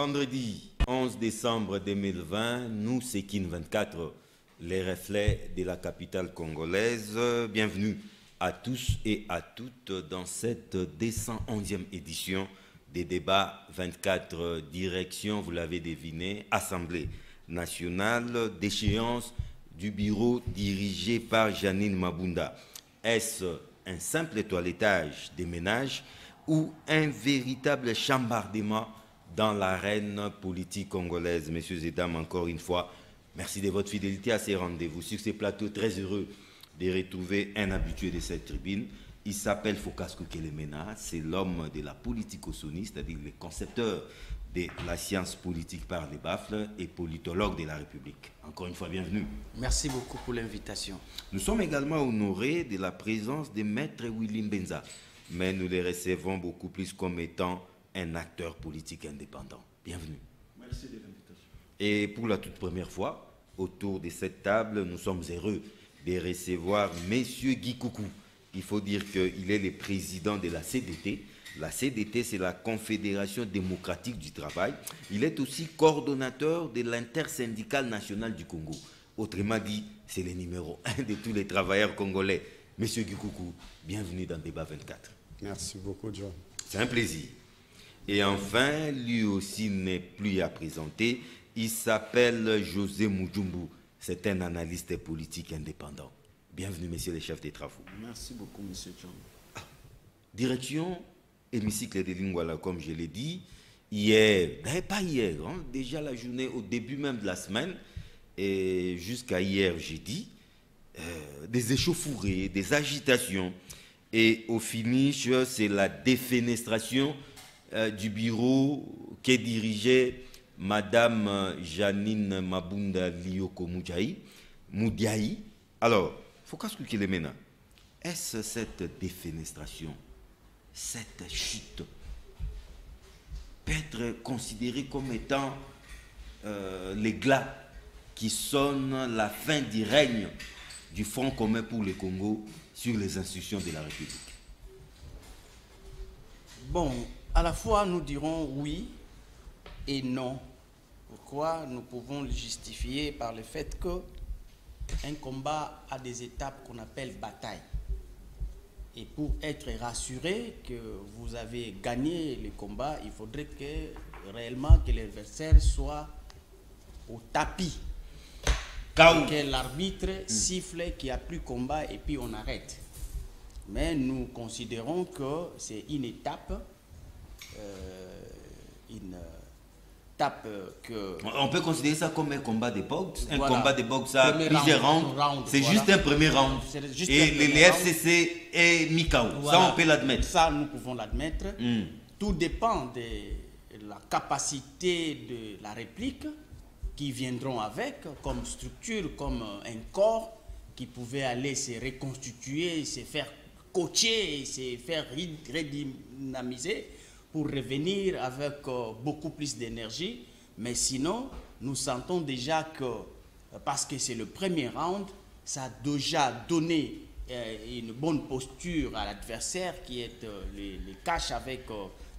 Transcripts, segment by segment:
Vendredi 11 décembre 2020, nous, Sékin 24, les reflets de la capitale congolaise. Bienvenue à tous et à toutes dans cette 211e édition des débats 24 directions, vous l'avez deviné, Assemblée nationale d'échéance du bureau dirigé par Janine Mabunda. Est-ce un simple toilettage des ménages ou un véritable chambardement dans l'arène politique congolaise? Messieurs et dames, encore une fois, merci de votre fidélité à ces rendez-vous. Sur ces plateaux, très heureux de retrouver un habitué de cette tribune. Il s'appelle Phocas Kokelemena, c'est l'homme de la politico-sonie, c'est-à-dire le concepteur de la science politique par les baffles et politologue de la République. Encore une fois, bienvenue. Merci beaucoup pour l'invitation. Nous sommes également honorés de la présence de Maître Willy Mbenza, mais nous les recevons beaucoup plus comme étant un acteur politique indépendant. Bienvenue. Merci de l'invitation. Et pour la toute première fois, autour de cette table, nous sommes heureux de recevoir Monsieur Guy Coucou. Il faut dire qu'il est le président de la CDT. La CDT, c'est la Confédération démocratique du travail. Il est aussi coordonnateur de l'Intersyndicale nationale du Congo. Autrement dit, c'est le numéro 1 de tous les travailleurs congolais. Monsieur Guy Coucou, bienvenue dans Débat 24. Merci beaucoup, John. C'est un plaisir. Et enfin, lui aussi n'est plus à présenter. Il s'appelle José Mujumbu. C'est un analyste politique indépendant. Bienvenue, messieurs les chefs des travaux. Merci beaucoup, monsieur John. Direction hémicycle de Lingwala, comme je l'ai dit, hier, pas hier, hein, déjà la journée, au début même de la semaine, et jusqu'à hier jeudi, des échauffourées, des agitations, et au finish, c'est la défenestration du bureau que dirigeait Madame Janine Mabunda Lioko Moudiaï. Alors, Phocas Kokelemena, est-ce cette défenestration, cette chute, peut être considérée comme étant les glas qui sonnent la fin du règne du Front commun pour le Congo sur les institutions de la République? Bon, à la fois nous dirons oui et non. Pourquoi? Nous pouvons le justifier par le fait que un combat a des étapes qu'on appelle bataille. Et pour être rassuré que vous avez gagné le combat, il faudrait réellement que l'adversaire soit au tapis. Que l'arbitre siffle qu'il n'y a plus combat et puis on arrête. Mais nous considérons que c'est une étape, que... On peut considérer ça comme un combat de boxe. Un Voilà. combat de boxe à Premier plusieurs round, rounds. C'est voilà. juste un premier round. C'est juste Et un premier les round. FCC et Mikao. Voilà. Ça, on peut l'admettre. Ça, nous pouvons l'admettre. Mm. Tout dépend de la capacité de la réplique qui viendront avec, comme structure, comme un corps qui pouvait aller se reconstituer, se faire coacher, se faire redynamiser pour revenir avec beaucoup plus d'énergie. Mais sinon, nous sentons déjà que, parce que c'est le premier round, ça a déjà donné une bonne posture à l'adversaire qui est les cache avec,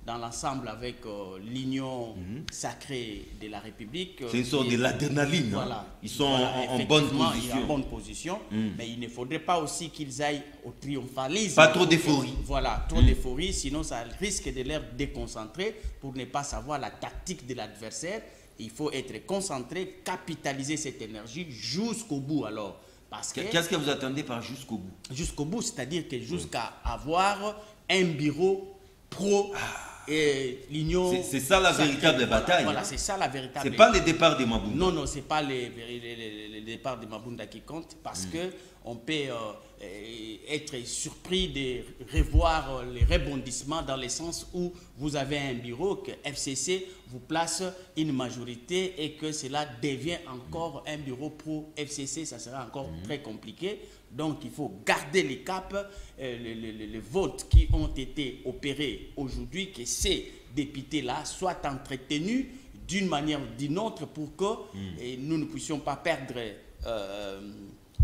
dans l'ensemble avec l'union sacrée de la République. C'est une sorte de l'adrénaline. Voilà. Hein. Ils sont Voilà, en bonne effectivement, position. en bonne position. Mais il ne faudrait pas aussi qu'ils aillent au triomphalisme. Pas trop d'euphorie. Voilà, trop d'euphorie, sinon ça risque de les déconcentrer pour ne pas savoir la tactique de l'adversaire. Il faut être concentré, capitaliser cette énergie jusqu'au bout alors. Parce que Qu'est-ce que vous attendez par jusqu'au bout? jusqu'au bout, c'est-à-dire que jusqu'à avoir un bureau pro et l'union... C'est ça la véritable bataille. Voilà, hein. c'est ça la véritable... C'est pas le départ de Mabunda. Non, non, c'est pas le départ de Mabunda qui compte parce que on peut être surpris de revoir les rebondissements dans le sens où vous avez un bureau que FCC vous place une majorité et que cela devient encore un bureau pro FCC, ça sera encore très compliqué. Donc il faut garder les caps, les votes qui ont été opérés aujourd'hui, que ces députés-là soient entretenus d'une manière ou d'une autre pour que nous ne puissions pas perdre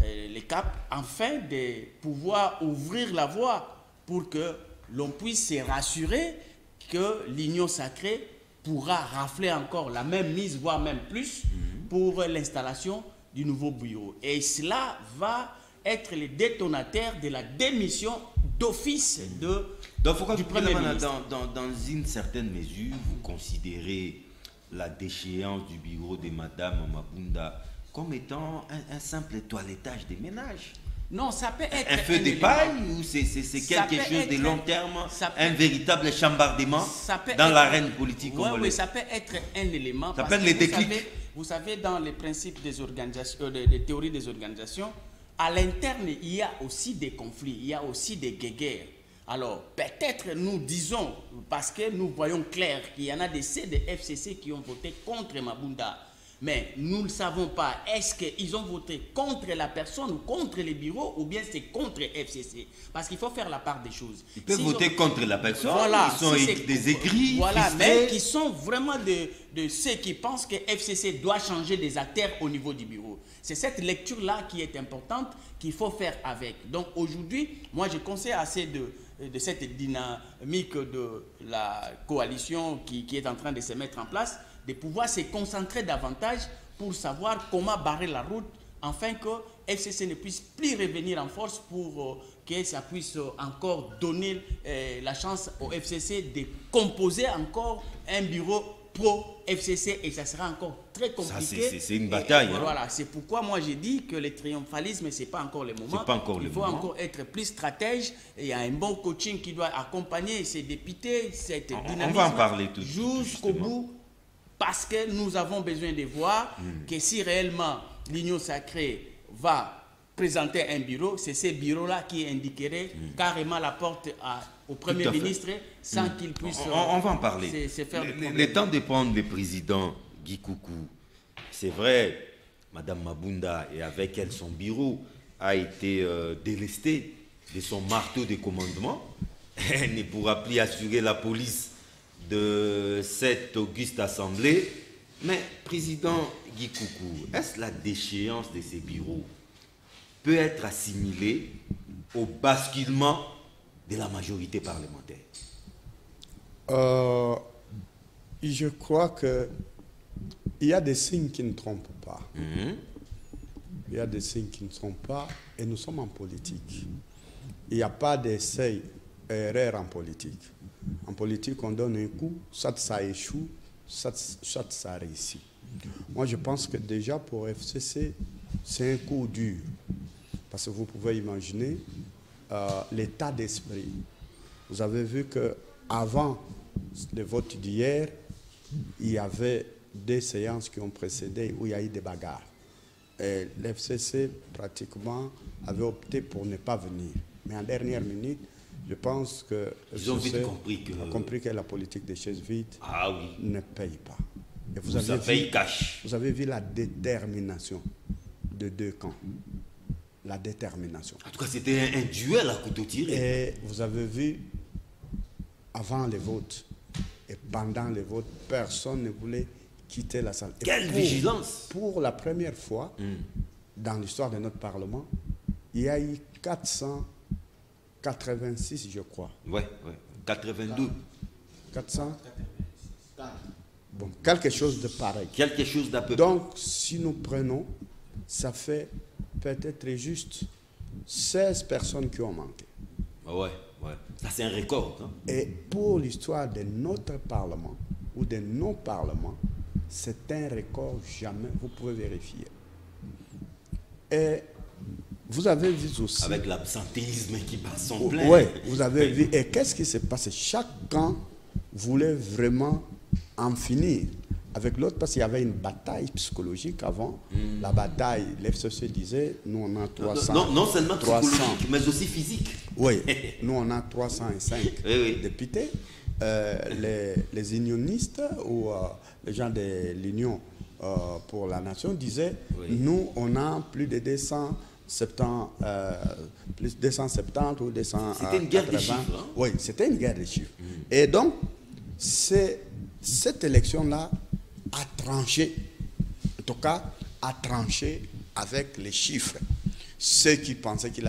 les caps, afin de pouvoir ouvrir la voie pour que l'on puisse se rassurer que l'union sacrée pourra rafler encore la même mise, voire même plus, pour l'installation du nouveau bureau. Et cela va être le détonateur de la démission d'office du Premier ministre. Dans une certaine mesure, vous considérez la déchéance du bureau de Madame Mabunda comme étant un simple toilettage des ménages? Non, ça peut être un feu de paille ou c'est quelque chose de long terme, un véritable chambardement dans l'arène politique congolaise? Oui, ça peut être un élément. Ça peut être le déclic. Vous savez, dans les principes des organisations, des théories des organisations, à l'interne, il y a aussi des conflits, il y a aussi des guéguerres. Alors, peut-être nous disons, parce que nous voyons clair qu'il y en a des CDFCC qui ont voté contre Mabunda, mais nous ne savons pas, est-ce qu'ils ont voté contre la personne ou contre les bureaux ou bien c'est contre FCC? Parce qu'il faut faire la part des choses. Ils peuvent voter contre la personne, voilà, ils sont des écrits, voilà, mais qui sont vraiment de ceux qui pensent que FCC doit changer des acteurs au niveau du bureau. C'est cette lecture-là qui est importante, qu'il faut faire avec. Donc aujourd'hui, moi je conseille assez de cette dynamique de la coalition qui est en train de se mettre en place, de pouvoir se concentrer davantage pour savoir comment barrer la route afin que FCC ne puisse plus revenir en force pour que ça puisse encore donner la chance au FCC de composer encore un bureau pro-FCC et ça sera encore très compliqué. C'est une bataille. Voilà, c'est pourquoi moi j'ai dit que le triomphalisme, ce n'est pas encore le moment. Il faut encore être plus stratège. Il y a un bon coaching qui doit accompagner ces députés, cette dynamique. On va en parler tout jusqu'au bout. Parce que nous avons besoin de voir que si réellement l'Union sacrée va présenter un bureau, c'est ce bureau-là qui indiquerait carrément la porte au Premier ministre sans qu'il puisse on va en parler. Se faire le temps de prendre le président Guy Coucou, c'est vrai, Madame Mabunda et avec elle son bureau a été délesté de son marteau de commandement. Elle ne pourra plus assurer la police de cette auguste assemblée. Mais président Guy Coucou, est-ce la déchéance de ces bureaux peut être assimilée au basculement de la majorité parlementaire? Je crois qu'il y a des signes qui ne trompent pas. Il y a des signes qui ne trompent pas et nous sommes en politique. Il n'y a pas d'essai erreur en politique. En politique, on donne un coup, soit ça échoue, soit ça réussit. Moi, je pense que déjà pour FCC, c'est un coup dur. Parce que vous pouvez imaginer l'état d'esprit. Vous avez vu qu'avant le vote d'hier, il y avait des séances qui ont précédé où il y a eu des bagarres. Et l'FCC, pratiquement, avait opté pour ne pas venir. Mais en dernière minute, je pense que ils ont vite compris que la politique des chaises vides ne paye pas. Et vous avez vu la détermination de deux camps. La détermination. En tout cas, c'était un duel à couteau tiré. Et vous avez vu, avant les votes et pendant les votes, personne ne voulait quitter la salle. Quelle vigilance! Pour la première fois dans l'histoire de notre Parlement, il y a eu 486, je crois. Oui, 82. 400 Bon, quelque chose de pareil. Quelque chose d'à peu près. Donc, si nous prenons, ça fait peut-être juste 16 personnes qui ont manqué. Ouais. Ça, c'est un record. Hein? Et pour l'histoire de notre Parlement ou de nos parlements, c'est un record jamais. Vous pouvez vérifier. Et vous avez vu aussi... Avec l'absentéisme qui bat son plein. Oui, vous avez vu. Et qu'est-ce qui s'est passé? Chaque camp voulait vraiment en finir avec l'autre parce qu'il y avait une bataille psychologique avant. La bataille, l'FCC disait, nous on a 300... Non seulement psychologique, mais aussi physique. Oui, nous on a 305 députés. Les unionistes ou les gens de l'Union pour la Nation disaient, nous on a plus de 270 ou 280. C'était une guerre des chiffres. Hein? Oui, c'était une guerre des chiffres. Et donc, cette élection-là a tranché, en tout cas, a tranché avec les chiffres. Ceux qui pensaient qu'ils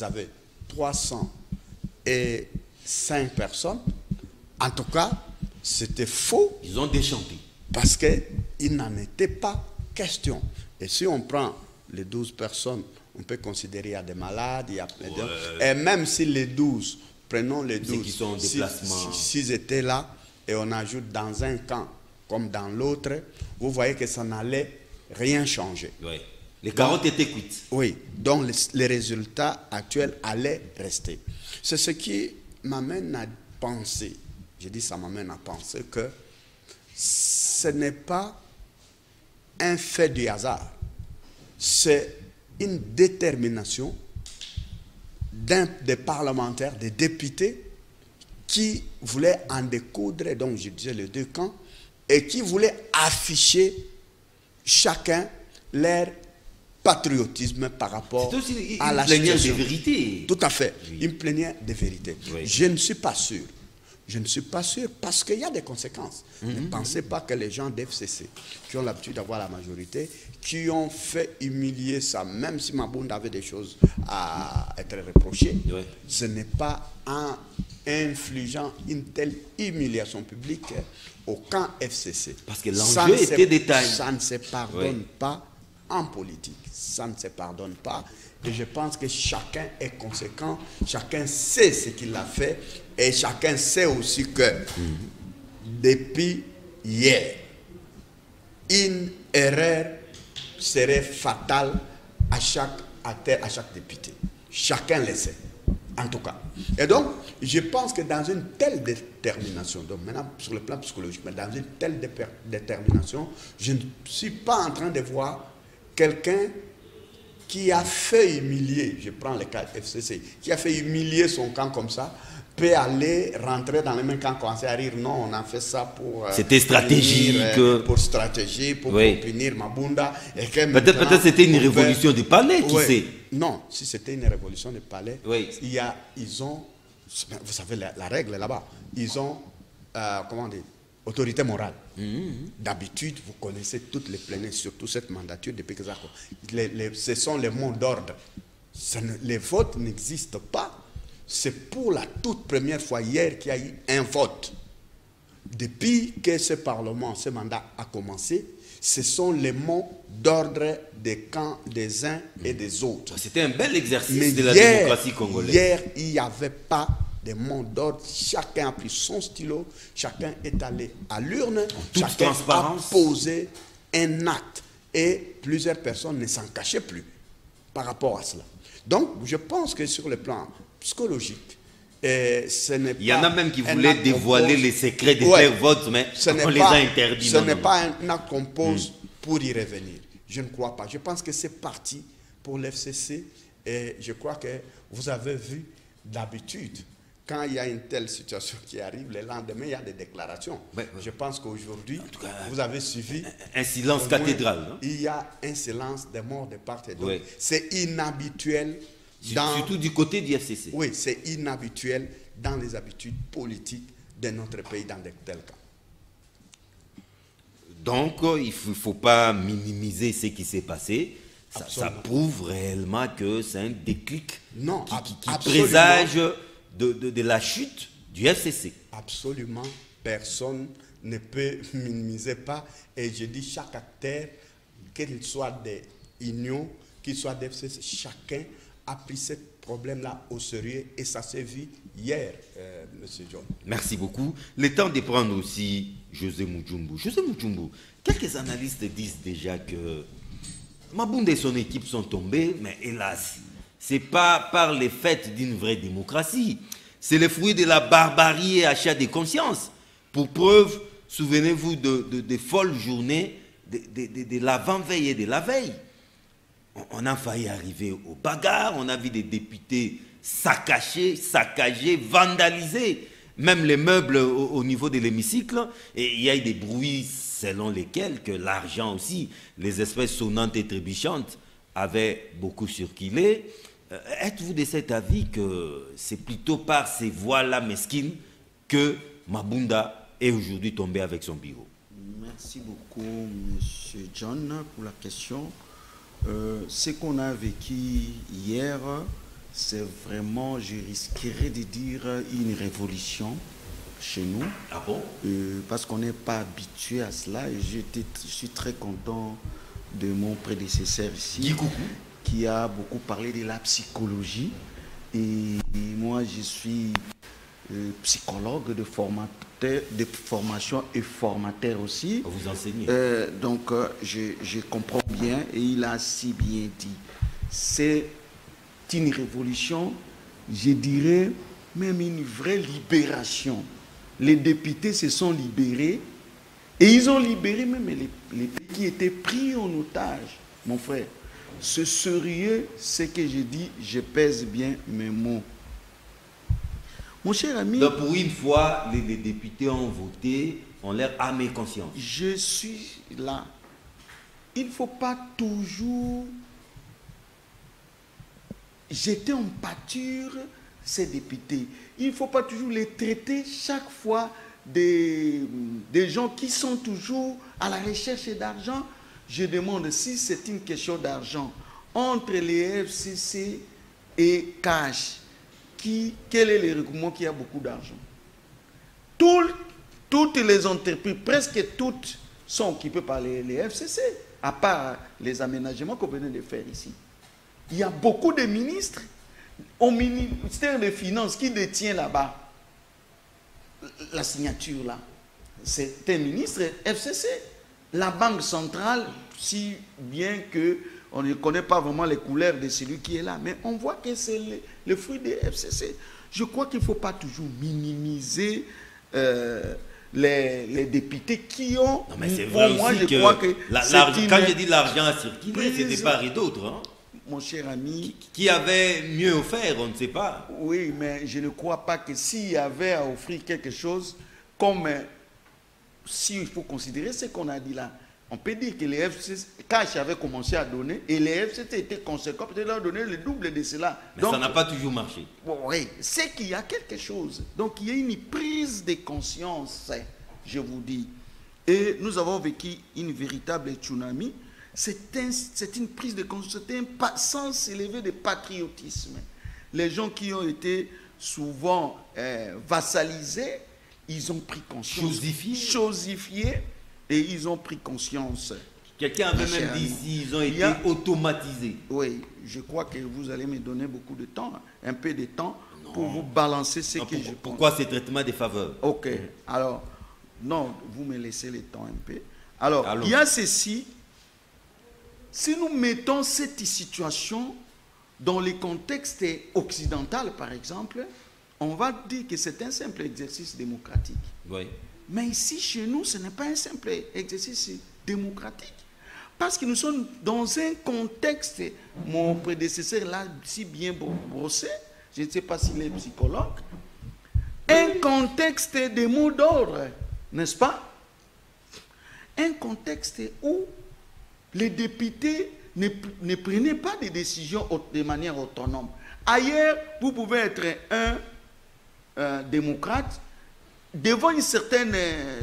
avaient 305 personnes, en tout cas, c'était faux. Ils ont déchanté. Parce qu'il n'en était pas question. Et si on prend les 12 personnes, on peut considérer qu'il y a des malades, il y a et même si les 12, prenons les 12, qui sont en déplacement. S'ils étaient là, et on ajoute dans un camp comme dans l'autre, vous voyez que ça n'allait rien changer. Oui. Les carottes étaient cuites. Oui, donc les résultats actuels allaient rester. C'est ce qui m'amène à penser, je dis ça m'amène à penser que ce n'est pas un fait du hasard, c'est une détermination des parlementaires, des députés qui voulaient en découdre, donc je disais les deux camps, et qui voulaient afficher chacun leur patriotisme par rapport à la situation. Des vérités. Tout à fait, Oui. une plénière de vérité. Oui. Je ne suis pas sûr. Je ne suis pas sûr parce qu'il y a des conséquences. Ne pensez pas que les gens d'FCC, qui ont l'habitude d'avoir la majorité, qui ont fait humilier ça, même si Mabunda avait des choses à être reprochées, Oui. ce n'est pas en infligeant une telle humiliation publique au camp FCC. Parce que l'enjeu était détaillé. Ça ne se pardonne pas en politique. Ça ne se pardonne pas. Et je pense que chacun est conséquent, chacun sait ce qu'il a fait et chacun sait aussi que depuis hier, une erreur serait fatale à chaque député. Chacun le sait, en tout cas. Et donc, je pense que dans une telle détermination, donc maintenant sur le plan psychologique, mais dans une telle détermination, je ne suis pas en train de voir quelqu'un qui a fait humilier, je prends le cas FCC, qui a fait humilier son camp comme ça, peut aller rentrer dans le même camp, commencer à rire. Non, on a fait ça pour... C'était stratégique. Pour stratégie, pour punir Mabunda. Peut-être c'était une révolution du palais, qui sait. Non, si c'était une révolution du palais, oui. Ils ont... Vous savez, la règle là-bas, ils ont, comment dire, autorité morale. D'habitude, vous connaissez toutes les plénières, surtout cette mandature depuis que ça... ce sont les mots d'ordre. Les votes n'existent pas. C'est pour la toute première fois hier qu'il y a eu un vote. Depuis que ce Parlement, ce mandat a commencé, ce sont les mots d'ordre des camps des uns et des autres. C'était un bel exercice de la démocratie congolaise. Hier, il n'y avait pas de mots d'ordre. Chacun a pris son stylo, chacun est allé à l'urne, chacun a posé un acte. Et plusieurs personnes ne s'en cachaient plus par rapport à cela. Donc, je pense que sur le plan psychologique, ce n'est pas... Il y en a même qui voulaient dévoiler les secrets de tels votes, mais on les a interdits. Ce n'est pas un acte qu'on pose pour y revenir. Je ne crois pas. Je pense que c'est parti pour l'FCC et je crois que vous avez vu d'habitude, quand il y a une telle situation qui arrive, le lendemain, il y a des déclarations. Je pense qu'aujourd'hui, vous avez suivi... Un silence cathédral. Non? Il y a un silence des morts de part et d'autre. C'est inhabituel. Surtout du côté du FCC. Oui, c'est inhabituel dans les habitudes politiques de notre pays dans de tels cas. Donc, il ne faut pas minimiser ce qui s'est passé. Ça prouve réellement que c'est un déclic qui présage de la chute du FCC. Absolument, personne ne peut minimiser pas. Et je dis chaque acteur, qu'il soit des unions, qu'il soit des FCC, chacun a pris ce problème-là au sérieux et ça s'est vu hier, M. John. Merci beaucoup. Le temps de prendre aussi José Mujumbu. José Mujumbu, quelques analystes disent déjà que Mabunda et son équipe sont tombés, mais hélas, ce n'est pas par les faits d'une vraie démocratie. C'est le fruit de la barbarie et achat de conscience. Pour preuve, souvenez-vous de folles journées de l'avant-veille et de la veille. On a failli arriver aux bagarres, on a vu des députés saccagés, vandalisés, même les meubles au niveau de l'hémicycle, et il y a eu des bruits selon lesquels que l'argent aussi, les espèces sonnantes et trébuchantes avaient beaucoup circulé. Êtes-vous de cet avis que c'est plutôt par ces voies-là mesquines que Mabunda est aujourd'hui tombé avec son bureau? Merci beaucoup, M. John, pour la question. Ce qu'on a vécu hier, c'est vraiment, je risquerais de dire, une révolution. chez nous. Ah bon? Parce qu'on n'est pas habitué à cela. Et je suis très content de mon prédécesseur ici, qui a beaucoup parlé de la psychologie. Et moi, je suis psychologue de formation et formateur aussi. Vous enseignez. Donc, je comprends bien et il a si bien dit. C'est une révolution, je dirais même une vraie libération. Les députés se sont libérés et ils ont libéré même les pays qui étaient pris en otage. Mon frère, ce sérieux, ce que je dis, je pèse bien mes mots. Mon cher ami... Donc pour une fois, les députés ont voté, ont l'air âme et conscience. Je suis là. Il ne faut pas toujours jeter en pâture ces députés. Il ne faut pas toujours les traiter chaque fois des gens qui sont toujours à la recherche d'argent. Je demande si c'est une question d'argent entre les FCC et Cash. Quel est le regroupement qui a beaucoup d'argent? Toutes les entreprises, presque toutes, sont occupées par les FCC, à part les aménagements qu'on venait de faire ici. Il y a beaucoup de ministres au ministère des Finances qui détient là-bas la signature là. C'est un ministre FCC. La Banque centrale, si bien que on ne connaît pas vraiment les couleurs de celui qui est là, mais on voit que c'est le fruit des FCC. Je crois qu'il ne faut pas toujours minimiser les députés qui ont... Non, mais c'est vrai aussi moi, je crois que quand je dis l'argent a circulé, c'est de part et d'autre. Hein? Mon cher ami... Qui avait mieux offert, on ne sait pas. Oui, mais je ne crois pas que s'il y avait à offrir quelque chose, comme s'il faut considérer ce qu'on a dit là, on peut dire que les FCC, Cash avait commencé à donner, et les FCC étaient conséquents, peut-être leur donner le double de cela. Mais donc, ça n'a pas toujours marché. Bon, oui, c'est qu'il y a quelque chose. Donc il y a une prise de conscience, je vous dis. Et nous avons vécu une véritable tsunami. C'est une prise de conscience, c'est un sens élevé de patriotisme. Les gens qui ont été souvent vassalisés, ils ont pris conscience. Chosifiés. Et ils ont pris conscience. Quelqu'un avait même dit s'ils ont été automatisés. Oui, je crois que vous allez me donner beaucoup de temps, un peu de temps, pour vous balancer ce que je pense. Pourquoi ces traitements des faveurs? Ok, alors, non, vous me laissez le temps un peu. Alors, il y a ceci. Si nous mettons cette situation dans le contexte occidental, par exemple, on va dire que c'est un simple exercice démocratique. Oui. Mais ici, chez nous, ce n'est pas un simple exercice démocratique. Parce que nous sommes dans un contexte, mon prédécesseur l'a si bien brossé, je ne sais pas s'il est psychologue, un contexte de mots d'ordre, n'est-ce pas? Un contexte où les députés ne prenaient pas des décisions de manière autonome. Ailleurs, vous pouvez être un démocrate. Devant une certaine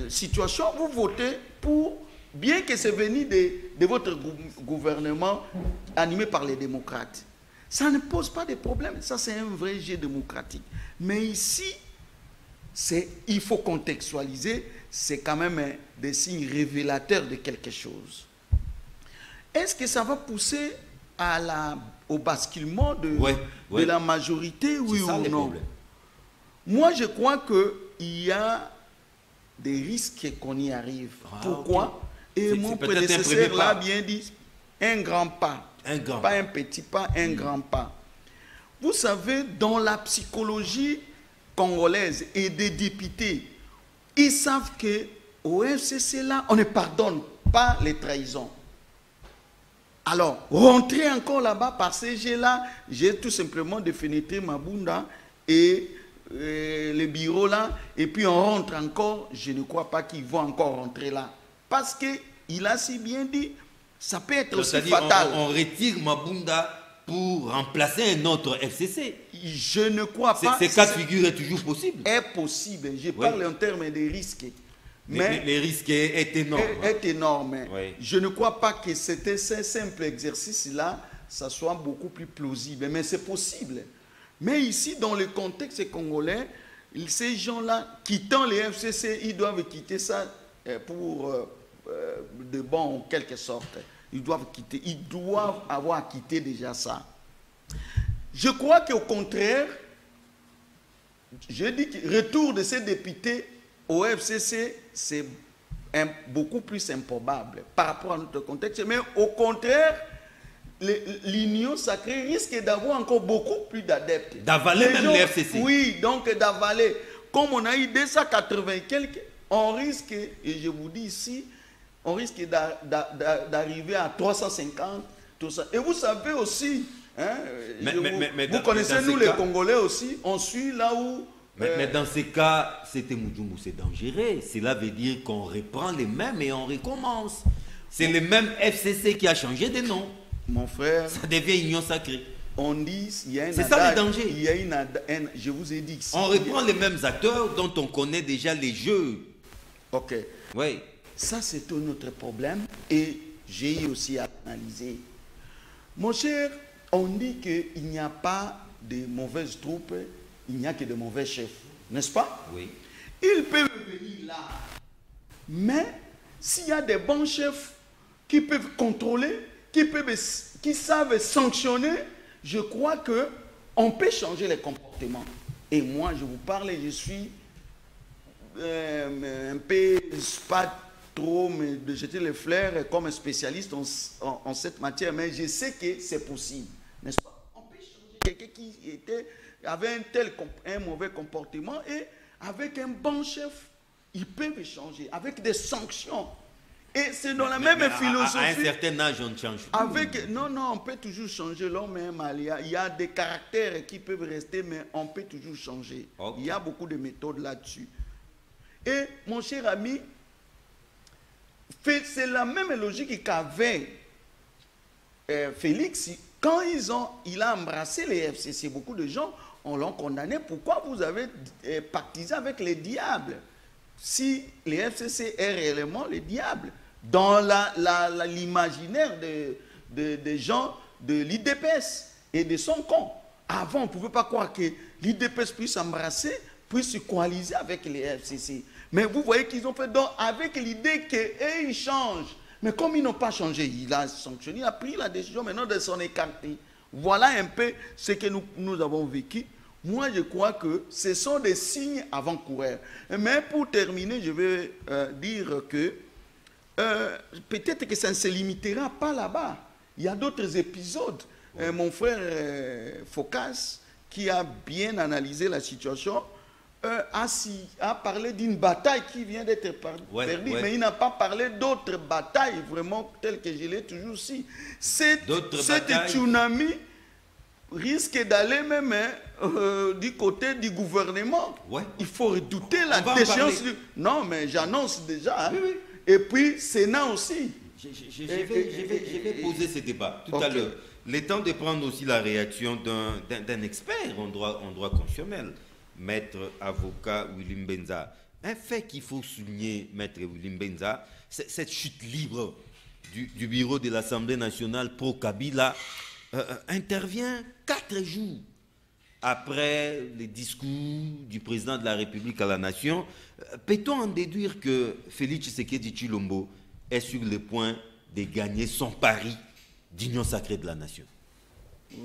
situation, vous votez pour, bien que c'est venu de votre gouvernement animé par les démocrates. Ça ne pose pas de problème. Ça, c'est un vrai jeu démocratique. Mais ici, il faut contextualiser. C'est quand même des signes révélateurs de quelque chose. Est-ce que ça va pousser au basculement de la majorité, oui ou non? Problèmes. Moi, je crois qu'il y a des risques qu'on y arrive. Pourquoi? Et mon prédécesseur l'a bien dit, un grand pas. Pas un petit pas, un grand pas. Vous savez, dans la psychologie congolaise et des députés, ils savent qu'au FCC, là, on ne pardonne pas les trahisons. Alors, rentrer encore là-bas par ces jets-là, j'ai tout simplement défénétré Mabunda et le bureau là, et puis on rentre encore, je ne crois pas qu'ils vont encore rentrer là. Parce qu'il a si bien dit, ça peut être aussi fatal. On retire Mabunda pour remplacer un autre FCC. Je ne crois pas. Ces cas de figure est toujours possible. Est possible. Je parle en termes de risques. Mais les risques est énorme. Est énorme. Oui. Je ne crois pas que c'était ce simple exercice-là, ça soit beaucoup plus plausible. Mais c'est possible. Mais ici, dans le contexte congolais, ces gens-là, quittant les FCC, ils doivent quitter ça pour de bon, en quelque sorte. Ils doivent avoir quitté déjà ça. Je crois qu'au contraire, je dis que le retour de ces députés au FCC, c'est beaucoup plus improbable par rapport à notre contexte. Mais au contraire, l'Union sacrée risque d'avoir encore beaucoup plus d'adeptes. D'avaler même les FCC. Oui, donc d'avaler. Comme on a eu 280 quelques, on risque, et je vous dis ici, on risque d'arriver à 350, tout ça. Et vous savez aussi, hein, vous connaissez nous les Congolais aussi, on suit là où... Mais dans ces cas, c'était Mujumbu, c'est dangereux. Cela veut dire qu'on reprend les mêmes et on recommence. C'est le même FCC qui a changé de nom. Mon frère... Ça devient Union sacrée. On dit, il y a c'est ça le danger. Il y a je vous ai dit... On reprend les mêmes acteurs dont on connaît déjà les jeux. Ok. Oui. Ça, c'est un autre problème et j'ai aussi à analyser. Mon cher, on dit qu'il n'y a pas de mauvaises troupes, il n'y a que de mauvais chefs, n'est-ce pas? Oui. Ils peuvent venir là. Mais s'il y a des bons chefs qui peuvent contrôler, qui savent sanctionner, je crois qu'on peut changer les comportements. Et moi, je vous parle, je suis un peu pas trop mais de jeter les fleurs comme spécialiste en cette matière, mais je sais que c'est possible, n'est-ce pas? On peut changer quelqu'un qui avait un mauvais comportement et avec un bon chef, ils peuvent changer avec des sanctions. Et c'est dans la même philosophie. À un certain âge, on ne change plus. Non, on peut toujours changer. L'homme est mal. Il y a des caractères qui peuvent rester, mais on peut toujours changer. Okay. Il y a beaucoup de méthodes là-dessus. Et mon cher ami, c'est la même logique qu'avait Félix. Quand il a embrassé les FCC, beaucoup de gens l'ont condamné. Pourquoi vous avez pactisé avec les diables? Si les FCC est réellement le diable, dans l'imaginaire des gens de l'IDPS et de son camp. Avant, on ne pouvait pas croire que l'IDPS puisse embrasser, puisse se coaliser avec les FCC. Mais vous voyez qu'ils ont fait donc avec l'idée qu'ils changent. Mais comme ils n'ont pas changé, il a sanctionné, il a pris la décision maintenant de s'en écarter. Voilà un peu ce que nous avons vécu. Moi, je crois que ce sont des signes avant-coureurs. Mais pour terminer, je vais dire que peut-être que ça ne se limitera pas là-bas. Il y a d'autres épisodes. Mon frère Focas, qui a bien analysé la situation, a parlé d'une bataille qui vient d'être perdue, mais il n'a pas parlé d'autres batailles, vraiment, telles que je l'ai toujours dit. Cette tsunami risque d'aller même du côté du gouvernement. Ouais. Il faut redouter la déchéance. Non, mais j'annonce déjà. Hein. Oui. Et puis, Sénat aussi. Je vais poser ce débat tout à l'heure. Le temps de prendre aussi la réaction d'un expert en droit constitutionnel, maître avocat Willy Mbenza. Un fait qu'il faut souligner, maître Willy Mbenza, c'est cette chute libre du bureau de l'Assemblée nationale pro-Kabila intervient 4 jours après les discours du président de la République à la nation. Peut-on en déduire que Félix Tshisekedi Tshilombo est sur le point de gagner son pari d'union sacrée de la nation? Oui,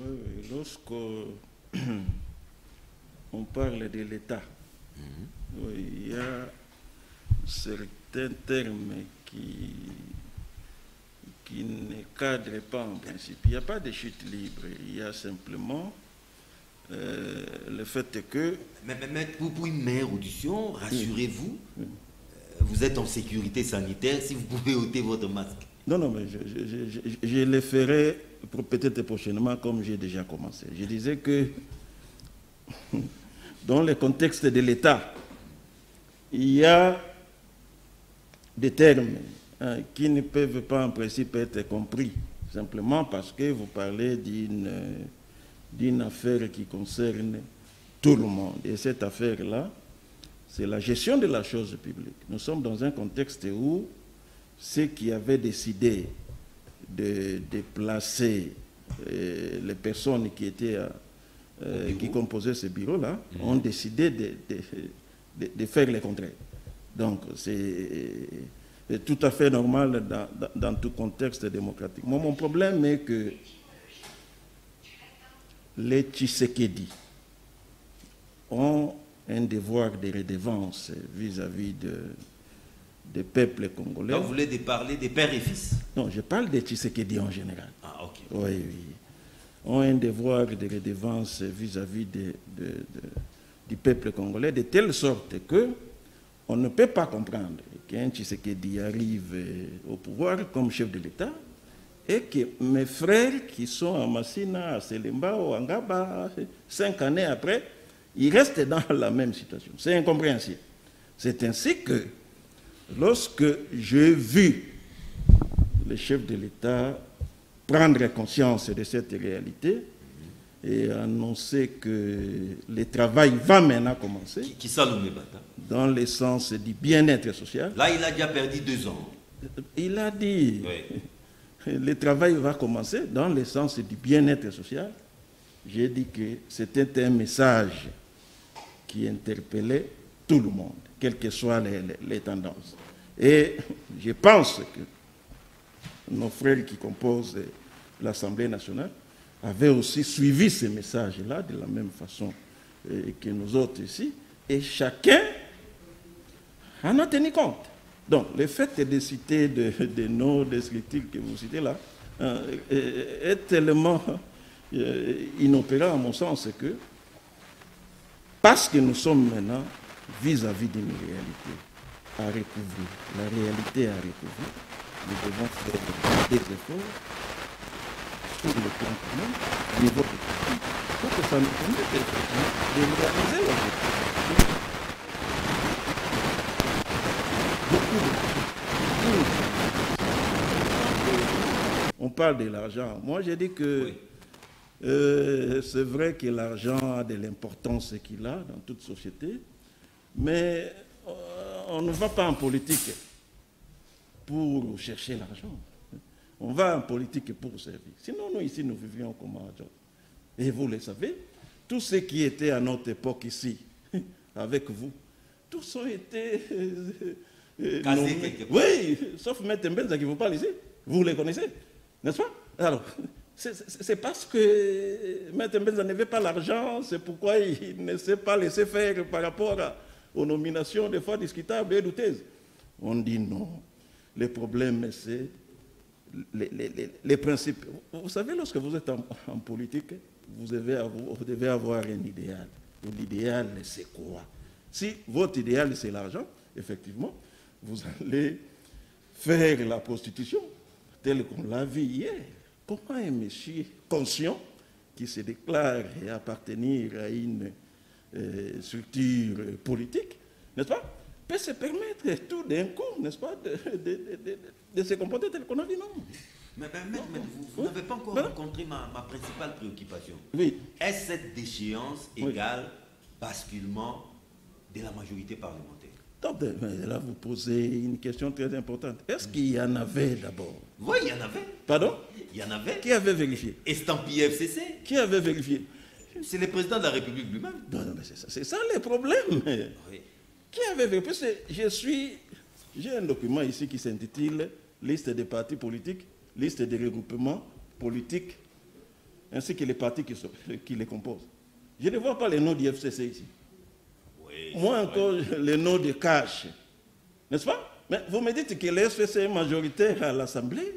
lorsqu'on parle de l'État, il y a certains termes qui ne cadrent pas en principe. Il n'y a pas de chute libre, il y a simplement le fait que... Mais pour une meilleure audition, rassurez-vous, vous êtes en sécurité sanitaire, si vous pouvez ôter votre masque. Non, mais je le ferai peut-être prochainement comme j'ai déjà commencé. Je disais que dans le contexte de l'État, il y a des termes qui ne peuvent pas en principe être compris, simplement parce que vous parlez d'une affaire qui concerne tout le monde. Et cette affaire-là, c'est la gestion de la chose publique. Nous sommes dans un contexte où ceux qui avaient décidé de déplacer les personnes qui étaient qui composaient ce bureau-là ont décidé de faire le contraire. Donc, c'est tout à fait normal dans tout contexte démocratique. Moi, mon problème est que les Tshisekedi ont un devoir de redevance vis-à-vis des peuples congolais. Donc, vous voulez parler des pères et fils? Non, je parle des Tshisekedi en général. Ah, ok. Oui, oui. Ont un devoir de redevance vis-à-vis du peuple congolais, de telle sorte que on ne peut pas comprendre qu'un Tshisekedi arrive au pouvoir comme chef de l'État et que mes frères qui sont à Massina, à Selemba, au Angaba, 5 années après, ils restent dans la même situation. C'est incompréhensible. C'est ainsi que lorsque j'ai vu le chef de l'État prendre conscience de cette réalité et annoncer que le travail va maintenant commencer, Qui Salomé Bata? Dans le sens du bien-être social. Là, il a déjà perdu 2 ans. Il a dit, Oui. le travail va commencer dans le sens du bien-être social. J'ai dit que c'était un message qui interpellait tout le monde, quelles que soient les tendances. Et je pense que nos frères qui composent l'Assemblée nationale avaient aussi suivi ce message-là de la même façon que nous autres ici, et chacun en a tenu compte. Donc, le fait de citer des noms descriptifs que vous citez là est tellement inopérant à mon sens que, parce que nous sommes maintenant vis-à-vis d'une réalité à recouvrir, la réalité à recouvrir, nous devons faire des efforts sur le plan commun, au niveau de tout, pour que ça nous permette de réaliser l'objectif. On parle de l'argent. Moi, j'ai dit que c'est vrai que l'argent a de l'importance qu'il a dans toute société, mais on ne va pas en politique pour chercher l'argent. On va en politique pour servir. Sinon, nous, ici, nous vivions comme argent. Et vous le savez, tous ceux qui étaient à notre époque ici, avec vous, tous ont été... oui, sauf Maître Mbenza qui vous parle ici. Vous les connaissez, n'est-ce pas? Alors, c'est parce que Maître Mbenza n'avait pas l'argent, c'est pourquoi il ne s'est pas laissé faire par rapport aux nominations des fois discutables et douteuses. On dit non. Le problème, c'est les principes. Vous savez, lorsque vous êtes en politique, vous devez avoir un idéal. L'idéal, c'est quoi? Si votre idéal, c'est l'argent, effectivement, vous allez faire la prostitution, telle qu'on l'a vu hier. Comment un monsieur conscient qui se déclare appartenir à une structure politique, n'est-ce pas, peut se permettre tout d'un coup, n'est-ce pas, de se comporter tel qu'on a dit non. Mais vous n'avez pas encore rencontré ma principale préoccupation. Oui. Est-ce cette déchéance égale basculement de la majorité parlementaire? Donc, là, vous posez une question très importante. Est-ce qu'il y en avait d'abord? Oui, il y en avait. Pardon? Il y en avait. Qui avait vérifié? Estampillé FCC. Qui avait vérifié? C'est le président de la République lui-même. Non, mais c'est ça le problème. Oui. Qui avait vérifié? Parce que j'ai un document ici qui s'intitule Liste des partis politiques, liste des regroupements politiques, ainsi que les partis qui les composent. Je ne vois pas les noms du FCC ici. Moi encore, le nom de Cash. N'est-ce pas? Mais vous me dites que le FCC est majoritaire à l'Assemblée.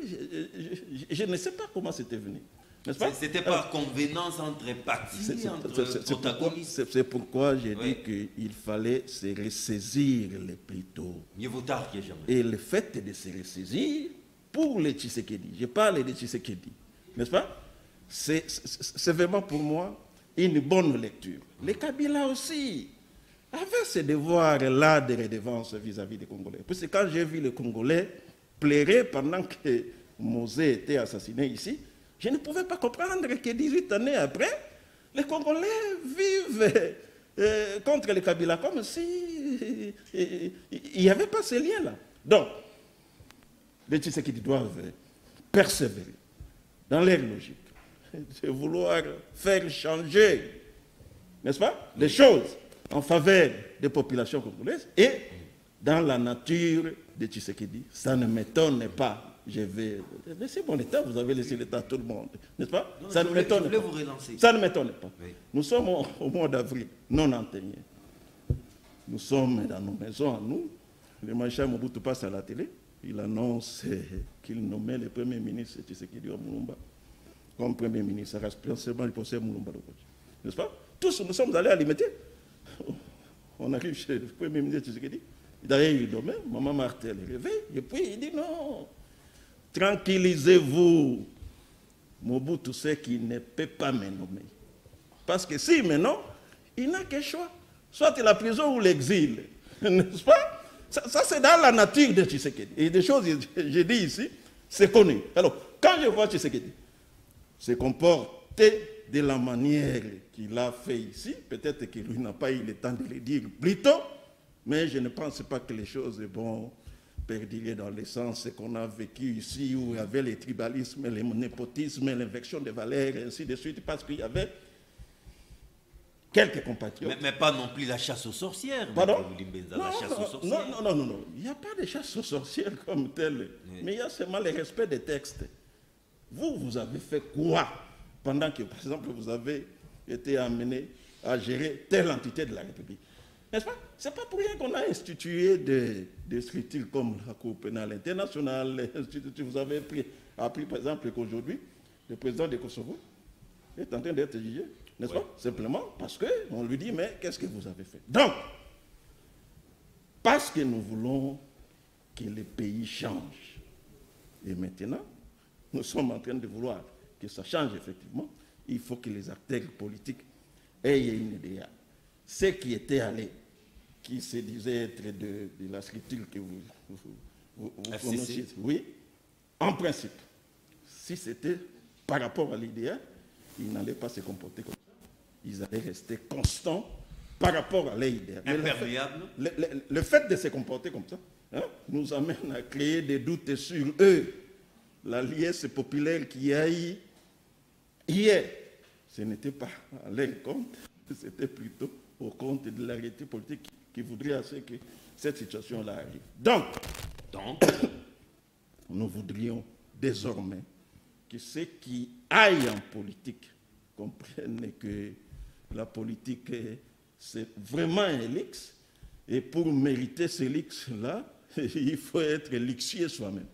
Je ne sais pas comment c'était venu. N'est-ce pas? C'était par convenance entre partis, entre protagonistes. C'est pourquoi j'ai dit qu'il fallait se ressaisir le plus tôt. Mieux vaut tard que jamais. Et le fait de se ressaisir pour les Tshisekedi, je parle des Tshisekedi, n'est-ce pas? C'est vraiment pour moi une bonne lecture. Les Kabila aussi avait ce devoir-là de redevance vis-à-vis des Congolais. Parce que quand j'ai vu les Congolais pleurer pendant que Mosé était assassiné ici, je ne pouvais pas comprendre que 18 années après, les Congolais vivent contre les Kabila comme si il n'y avait pas ce lien-là. Donc, les Tshisekedi doivent persévérer dans leur logique de vouloir faire changer n'est-ce pas, des choses en faveur des populations congolaises et dans la nature de Tshisekedi. Ça ne m'étonne pas. Je vais laisser mon État, vous avez laissé l'État à tout le monde, n'est-ce pas? Non, ça ne m'étonne pas. vous relancer. Ça ne m'étonne pas. Oui. Nous sommes au mois d'avril, non antenne. Nous sommes dans nos maisons à nous. Le maréchal Mobutu passe à la télé. Il annonce qu'il nommait le premier ministre Tshisekedi Mulumba comme premier ministre, responsable du procès Mulumba. N'est-ce pas? Tous, nous sommes allés à l'imiter. On arrive chez le premier ministre Tshisekedi. D'ailleurs, il dormait. Maman Martel est réveille. Et puis, il dit non. Tranquillisez-vous. Mobutu sait qu'il ne peut pas me nommer. Parce que si maintenant, il n'a qu'un choix. Soit la prison ou l'exil. N'est-ce pas? Ça c'est dans la nature de Tshisekedi. Et des choses, j'ai dit ici, c'est connu. Alors, quand je vois Tshisekedi se comporter de la manière qu'il a fait ici, peut-être qu'il n'a pas eu le temps de le dire plus tôt, mais je ne pense pas que les choses vont perdurer dans le sens qu'on a vécu ici, où il y avait le tribalisme, le népotisme, l'inversion des valeurs, et ainsi de suite, parce qu'il y avait quelques compatriotes. Mais pas non plus la chasse aux sorcières. Pardon? La chasse aux sorcières. Non. Il n'y a pas de chasse aux sorcières comme telle. Oui. Mais il y a seulement le respect des textes. Vous avez fait quoi pendant que, par exemple, vous avez été amené à gérer telle entité de la République? N'est-ce pas? Ce n'est pas pour rien qu'on a institué des structures comme la Cour pénale internationale. Vous avez appris, par exemple, qu'aujourd'hui, le président de Kosovo est en train d'être jugé. N'est-ce pas? Simplement parce qu'on lui dit, mais qu'est-ce que vous avez fait? Donc, parce que nous voulons que le pays change. Et maintenant, nous sommes en train de vouloir que ça change effectivement. Il faut que les acteurs politiques aient une idée. Ceux qui étaient allés, qui se disaient être de la structure que vous connaissiez, oui, en principe, si c'était par rapport à l'idéal, ils n'allaient pas se comporter comme ça. Ils allaient rester constants par rapport à l'idéal. Imperméable. Le fait de se comporter comme ça nous amène à créer des doutes sur eux. La liesse populaire qui a eu hier, ce n'était pas à leur compte, c'était plutôt au compte de la réalité politique qui voudrait assez que cette situation-là arrive. Donc, nous voudrions désormais que ceux qui aillent en politique comprennent que la politique, c'est vraiment un luxe. Et pour mériter ce luxe-là, il faut être luxueux soi-même.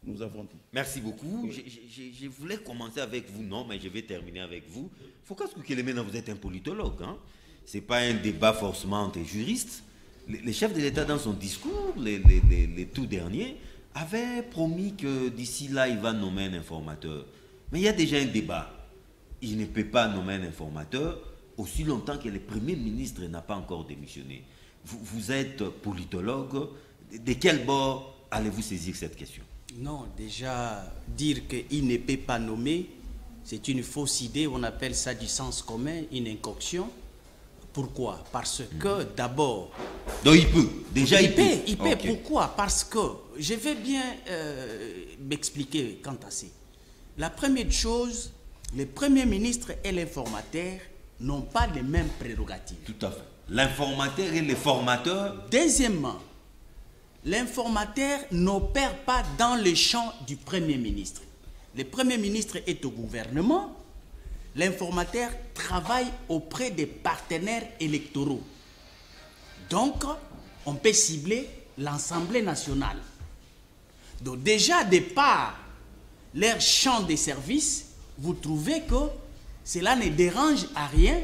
Nous avons dit. Merci beaucoup. Oui. Je voulais commencer avec vous, non, mais je vais terminer avec vous. Il faut que maintenant vous êtes un politologue. Hein? Ce n'est pas un débat forcément entre juristes. Le chef de l'État, dans son discours, les tout derniers, avait promis que d'ici là, il va nommer un informateur. Mais il y a déjà un débat. Il ne peut pas nommer un informateur aussi longtemps que le Premier ministre n'a pas encore démissionné. Vous êtes politologue. De quel bord allez-vous saisir cette question? Non, déjà, dire qu'il ne peut pas nommer, c'est une fausse idée. On appelle ça du sens commun, une incoction. Pourquoi? Parce que d'abord... Donc il peut. Déjà il peut. Il peut. Okay. Pourquoi? Parce que, je vais bien m'expliquer quant à ça. La première chose, le Premier ministre et l'informateur n'ont pas les mêmes prérogatives. Tout à fait. L'informateur et le formateur. Deuxièmement, l'informateur n'opère pas dans le champ du Premier ministre. Le Premier ministre est au gouvernement. L'informateur travaille auprès des partenaires électoraux. Donc, on peut cibler l'Assemblée nationale. Donc déjà, de par leur champ de service, vous trouvez que cela ne dérange à rien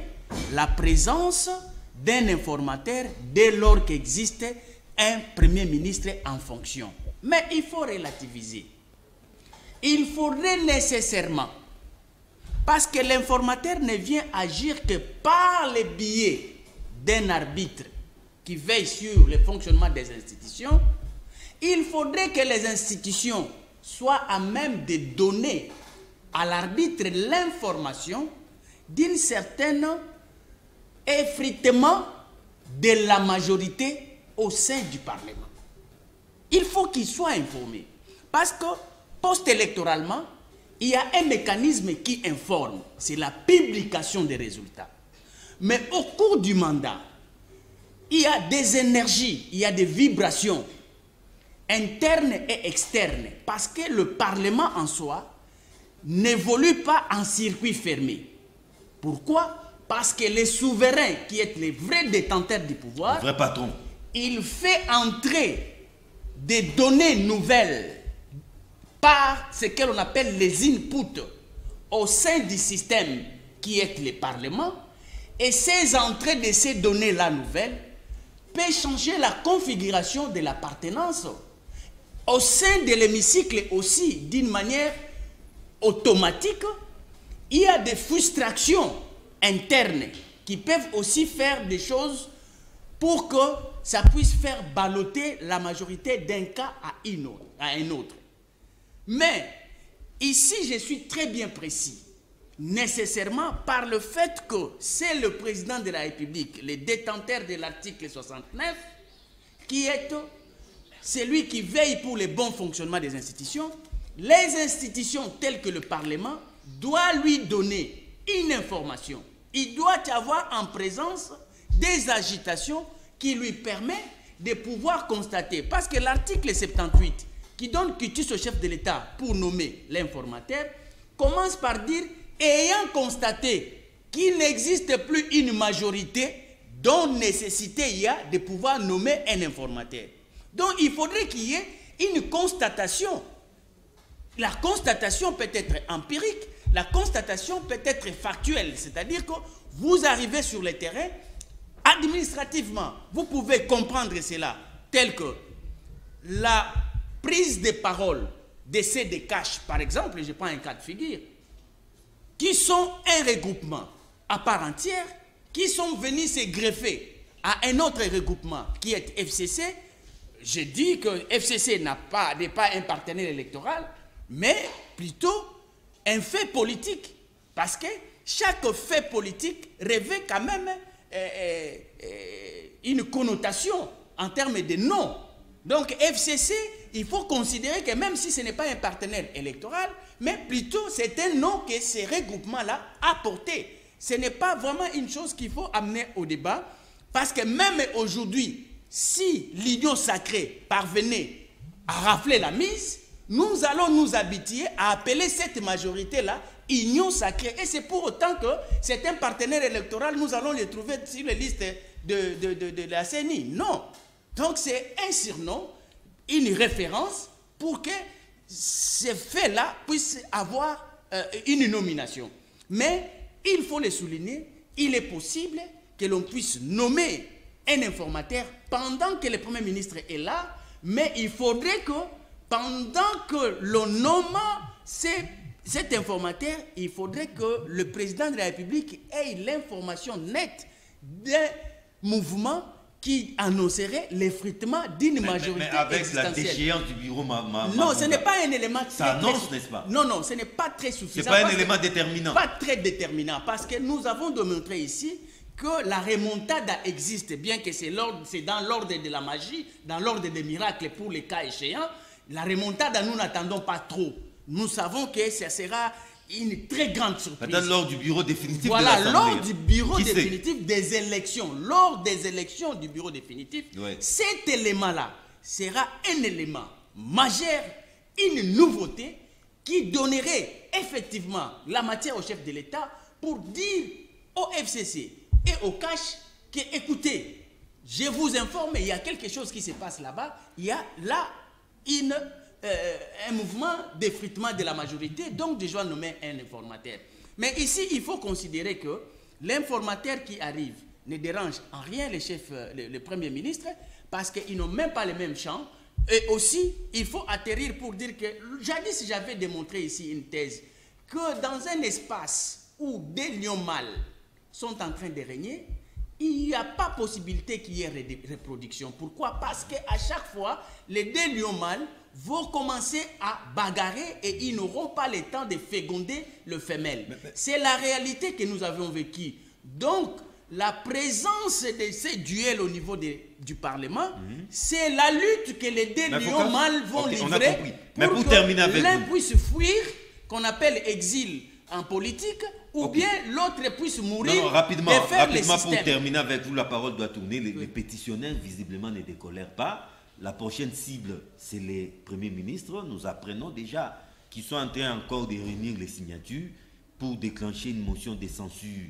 la présence d'un informateur dès lors qu'existe un Premier ministre en fonction. Mais il faut relativiser. Il faudrait nécessairement, parce que l'informateur ne vient agir que par le biais d'un arbitre qui veille sur le fonctionnement des institutions, il faudrait que les institutions soient à même de donner à l'arbitre l'information d'une certaine effritement de la majorité au sein du Parlement. Il faut qu'il soit informé. Parce que post-électoralement, il y a un mécanisme qui informe. C'est la publication des résultats. Mais au cours du mandat, il y a des énergies, il y a des vibrations internes et externes, parce que le Parlement en soi n'évolue pas en circuit fermé. Pourquoi? Parce que les souverains, qui est les vrais détenteurs du pouvoir, le vrai patron, il fait entrer des données nouvelles par ce que l'on appelle les inputs au sein du système qui est le Parlement, et ces entrées de ces données-là nouvelles peuvent changer la configuration de l'appartenance au sein de l'hémicycle aussi d'une manière automatique. Il y a des frustrations internes qui peuvent aussi faire des choses pour que ça puisse faire balloter la majorité d'un cas à un autre. Mais ici, je suis très bien précis. Nécessairement par le fait que c'est le président de la République, le détenteur de l'article 69, qui est celui qui veille pour le bon fonctionnement des institutions. Les institutions telles que le Parlement doivent lui donner une information. Il doit y avoir en présence des agitations qui lui permettent de pouvoir constater. Parce que l'article 78, qui donne quitus au chef de l'État pour nommer l'informateur, commence par dire « ayant constaté qu'il n'existe plus une majorité dont nécessité il y a de pouvoir nommer un informateur ». Donc il faudrait qu'il y ait une constatation. La constatation peut être empirique, la constatation peut être factuelle, c'est-à-dire que vous arrivez sur le terrain, administrativement, vous pouvez comprendre cela, tel que la prise de parole de CDCash, par exemple, je prends un cas de figure, qui sont un regroupement à part entière, qui sont venus se greffer à un autre regroupement qui est FCC. Je dis que FCC n'est pas un partenaire électoral, mais plutôt un fait politique. Parce que chaque fait politique revêt quand même une connotation en termes de nom. Donc FCC, il faut considérer que même si ce n'est pas un partenaire électoral, mais plutôt c'est un nom que ce regroupement-là a porté. Ce n'est pas vraiment une chose qu'il faut amener au débat, parce que même aujourd'hui, si l'union sacrée parvenait à rafler la mise, nous allons nous habituer à appeler cette majorité-là union sacrée. Et c'est pour autant que c'est un partenaire électoral, nous allons le trouver sur les listes de la CENI. Non. Donc c'est un surnom, une référence pour que ces faits-là puissent avoir une nomination. Mais il faut le souligner, il est possible que l'on puisse nommer un informateur pendant que le Premier ministre est là, mais il faudrait que pendant que l'on nomme cet informateur, il faudrait que le président de la République ait l'information nette d'un mouvement qui annoncerait l'effritement d'une majorité mais avec existentielle. la déchéance du bureau non, ce n'est pas un élément très... Ça annonce, n'est-ce pas? Non, non, ce n'est pas très suffisant. Ce n'est pas un élément déterminant. Pas très déterminant, parce que nous avons démontré ici que la remontada existe, bien que c'est dans l'ordre de la magie, dans l'ordre des miracles pour les cas échéants. La remontada, nous n'attendons pas trop. Nous savons que ça sera une très grande surprise. Maintenant, lors du bureau définitif voilà, de l'Assemblée. lors du bureau définitif des élections, lors des élections du bureau définitif, cet élément-là sera un élément majeur, une nouveauté qui donnerait effectivement la matière au chef de l'État pour dire au FCC et au CACH que, écoutez, je vous informe, il y a quelque chose qui se passe là-bas, il y a là un mouvement d'effritement de la majorité, donc je dois nommer un informateur. Mais ici, il faut considérer que l'informateur qui arrive ne dérange en rien le Premier ministre, parce qu'ils n'ont même pas le même champ. Et aussi, il faut atterrir pour dire que, jadis j'avais démontré ici une thèse, que dans un espace où des lions mâles sont en train de régner, il n'y a pas possibilité qu'il y ait reproduction. Pourquoi? Parce qu'à chaque fois, les deux lions mâles vont commencer à bagarrer et ils n'auront pas le temps de féconder le femelle. C'est la réalité que nous avons vécue. Donc, la présence de ces duels au niveau du Parlement, c'est la lutte que les deux lions mâles vont livrer pour que l'un puisse fuir, qu'on appelle exil en politique, ou bien l'autre puisse mourir. Non, rapidement, et faire rapidement pour systèmes. terminer avec vous, la parole doit tourner. Les pétitionnaires, visiblement, ne décolèrent pas. La prochaine cible, c'est les premiers ministres. Nous apprenons déjà qu'ils sont en train encore de réunir les signatures pour déclencher une motion de censure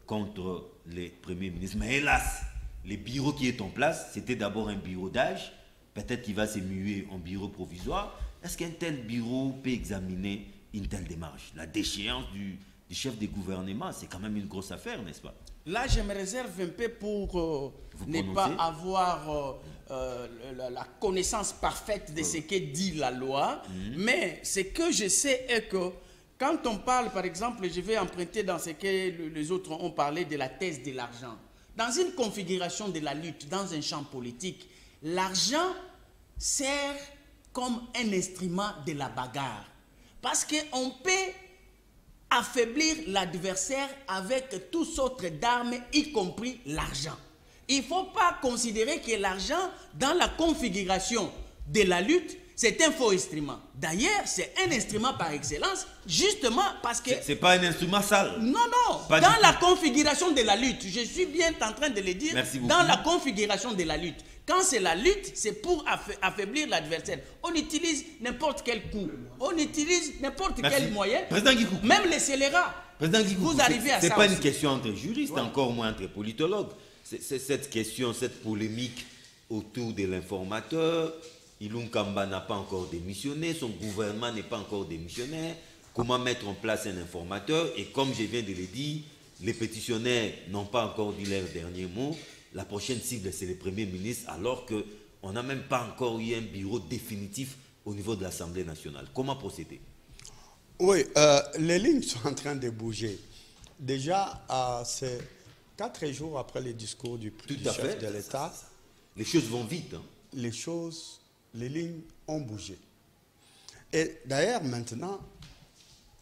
contre les premiers ministres. Mais hélas, le bureau qui est en place, c'était d'abord un bureau d'âge. Peut-être qu'il va se muer en bureau provisoire. Est-ce qu'un tel bureau peut examiner une telle démarche? La déchéance du chef de gouvernement, c'est quand même une grosse affaire, n'est-ce pas? Là, je me réserve un peu pour ne pas avoir la connaissance parfaite de ce que dit la loi. Mais ce que je sais est que quand on parle, par exemple, je vais emprunter dans ce que les autres ont parlé de la thèse de l'argent. Dans une configuration de la lutte, dans un champ politique, l'argent sert comme un instrument de la bagarre. Parce qu'on peut affaiblir l'adversaire avec toutes sortes d'armes, y compris l'argent. Il ne faut pas considérer que l'argent, dans la configuration de la lutte, c'est un faux instrument. D'ailleurs, c'est un instrument par excellence, justement parce que... C'est pas un instrument sale. Non, non. Pas Dans la configuration de la lutte, je suis bien en train de le dire. Merci beaucoup. Dans la configuration de la lutte. Quand c'est la lutte, c'est pour affaiblir l'adversaire. On utilise n'importe quel coup. On utilise n'importe quel moyen. Président Guigou. Même les scélérats. Président Guigou, vous arrivez à ça. C'est pas aussi. une question entre juristes, encore moins entre politologues. C'est cette question, cette polémique autour de l'informateur. Ilum Kamba n'a pas encore démissionné, son gouvernement n'est pas encore démissionnaire. Comment mettre en place un informateur? Et comme je viens de le dire, les pétitionnaires n'ont pas encore dit leur dernier mot. La prochaine cible, c'est le Premier ministre, alors qu'on n'a même pas encore eu un bureau définitif au niveau de l'Assemblée nationale. Comment procéder? Oui, les lignes sont en train de bouger. Déjà, c'est 4 jours après le discours du chef de l'État. Les choses vont vite. Hein? Les lignes ont bougé. Et d'ailleurs, maintenant,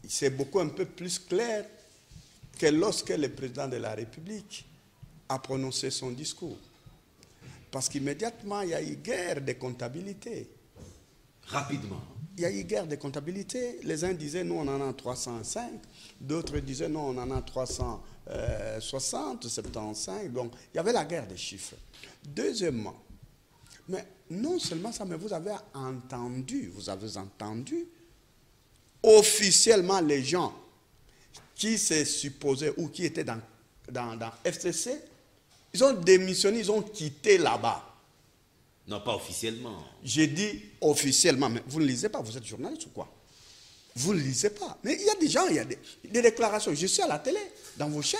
c'est beaucoup un peu plus clair que lorsque le président de la République a prononcé son discours. Parce qu'immédiatement, il y a eu guerre de comptabilité. Rapidement. Il y a eu guerre de comptabilité. Les uns disaient, nous, on en a 305. D'autres disaient, non, on en a 360, 75. Donc, il y avait la guerre des chiffres. Deuxièmement, mais non seulement ça, mais vous avez entendu officiellement les gens qui se supposaient ou qui étaient dans FCC, ils ont démissionné, ils ont quitté là-bas. Non, pas officiellement. J'ai dit officiellement, mais vous ne lisez pas, vous êtes journaliste ou quoi? Vous ne lisez pas. Mais il y a des gens, il y a des déclarations. Je suis à la télé, dans vos chaînes.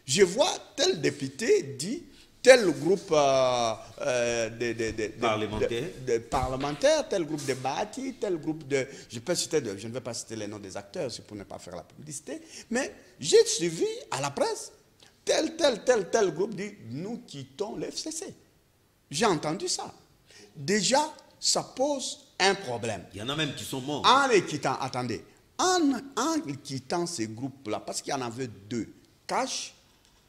Je vois tel député dit, tel groupe de parlementaires, tel groupe de bâtis, tel groupe de... Je ne vais pas citer les noms des acteurs, c'est pour ne pas faire la publicité, mais j'ai suivi à la presse, tel groupe dit, nous quittons le FCC. J'ai entendu ça. Déjà, ça pose un problème. Il y en a même qui sont morts. En les quittant, attendez, en quittant ces groupes-là, parce qu'il y en avait 2, Cash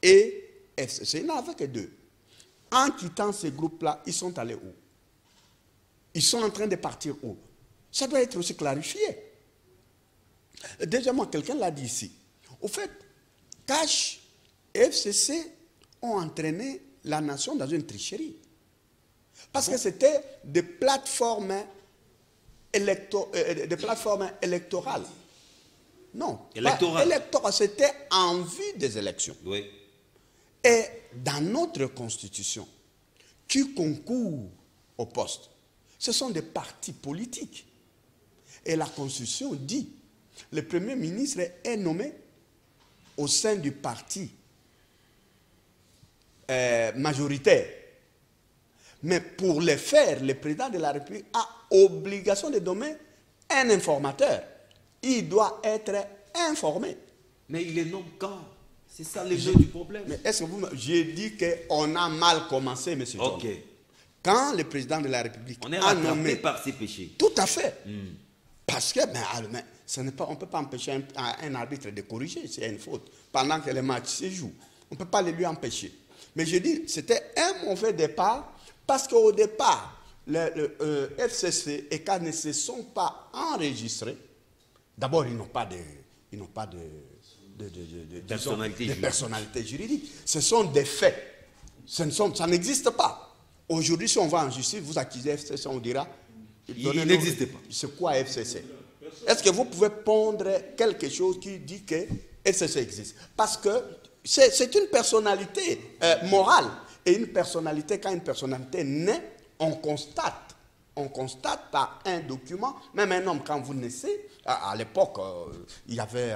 et FCC, il n'y en avait que 2. En quittant ces groupes-là, ils sont allés où? Ils sont en train de partir où? Ça doit être aussi clarifié. Deuxièmement, quelqu'un l'a dit ici. Au fait, Cash et FCC ont entraîné la nation dans une tricherie. Parce que c'était des plateformes électorales. Non, électorales, c'était en vue des élections. Oui. Et dans notre constitution, qui concourt au poste, ce sont des partis politiques. Et la constitution dit, le Premier ministre est nommé au sein du parti majoritaire. Mais pour le faire, le président de la République a obligation de nommer un informateur. Il doit être informé. Mais il est non quand? C'est ça le jeu du problème. Mais est-ce que j'ai dit qu'on a mal commencé, M. John? Ok. Quand le président de la République on est a nommé par ses péchés. Tout à fait. Parce que mais on ne peut pas empêcher un arbitre de corriger, c'est une faute. Pendant que le match se joue, on ne peut pas le lui empêcher. Mais je dis, c'était un mauvais départ, parce qu'au départ, le FCC et CAN ne se sont pas enregistrés. D'abord, ils n'ont pas de personnalités juridiques. Ce sont des faits. Ça n'existe pas. Aujourd'hui, si on va en justice, vous accusez FCC, on dira... Il n'existe pas. C'est quoi FCC? Est-ce que vous pouvez pondre quelque chose qui dit que FCC existe? Parce que c'est une personnalité morale. Et une personnalité, quand une personnalité naît, on constate par un document, même un homme, quand vous naissez, à l'époque, il y avait,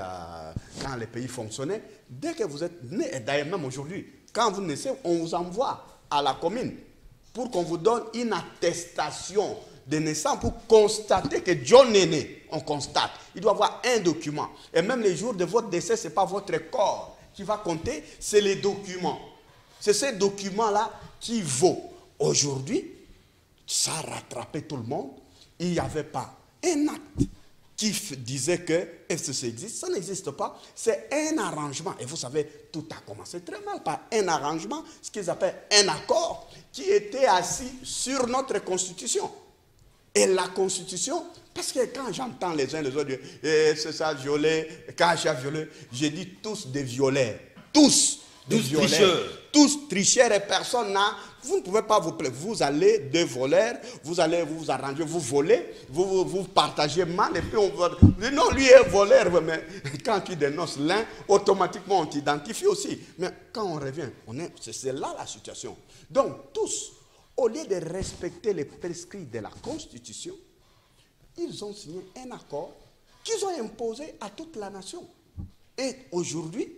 quand les pays fonctionnaient, dès que vous êtes né, et d'ailleurs même aujourd'hui, quand vous naissez, on vous envoie à la commune pour qu'on vous donne une attestation de naissance pour constater que John est né. On constate. Il doit avoir un document. Et même les jours de votre décès, ce n'est pas votre corps qui va compter, c'est les documents. C'est ces documents-là qui vaut. Aujourd'hui, ça a rattrapé tout le monde. Il n'y avait pas un acte qui disait que FCC existe. Ça n'existe pas. C'est un arrangement. Et vous savez, tout a commencé très mal par un arrangement, ce qu'ils appellent un accord, qui était assis sur notre Constitution. Et la Constitution, parce que quand j'entends les uns les autres dire c'est ça violé, quand j'ai violé, j'ai dit tous des violeurs. Tous tricheurs. Tous tricheurs et personne n'a. Vous ne pouvez pas vous plaindre. Vous allez deux voleurs, vous allez vous arranger, vous volez, vous partagez mal et puis on va dire non, lui est voleur. Mais quand tu dénonces l'un, automatiquement on t'identifie aussi. Mais quand on revient, c'est là la situation. Donc tous, au lieu de respecter les prescrits de la Constitution, ils ont signé un accord qu'ils ont imposé à toute la nation. Et aujourd'hui,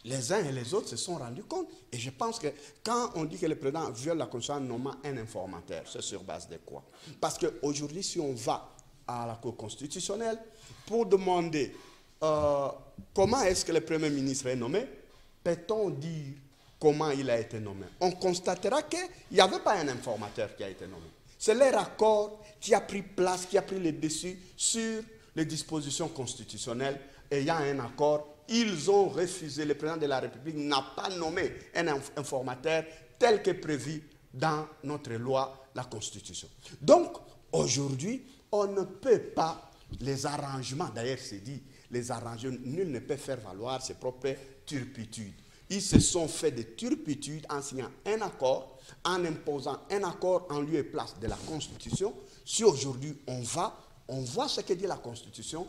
les uns et les autres se sont rendus compte. Et je pense que quand on dit que le président viole la Constitution en nommant un informateur, c'est sur base de quoi? Parce qu'aujourd'hui, si on va à la Cour constitutionnelle pour demander comment est-ce que le Premier ministre est nommé, peut-on dire comment il a été nommé? On constatera qu'il n'y avait pas un informateur qui a été nommé. C'est leur accord qui a pris place, qui a pris le dessus sur les dispositions constitutionnelles. Et il y a un accord. Ils ont refusé, le président de la République n'a pas nommé un informateur tel que prévu dans notre loi, la Constitution. Donc, aujourd'hui, on ne peut pas, les arrangements, d'ailleurs c'est dit, les arrangements, nul ne peut faire valoir ses propres turpitudes. Ils se sont fait des turpitudes en signant un accord, en imposant un accord en lieu et place de la Constitution. Si aujourd'hui on voit ce que dit la Constitution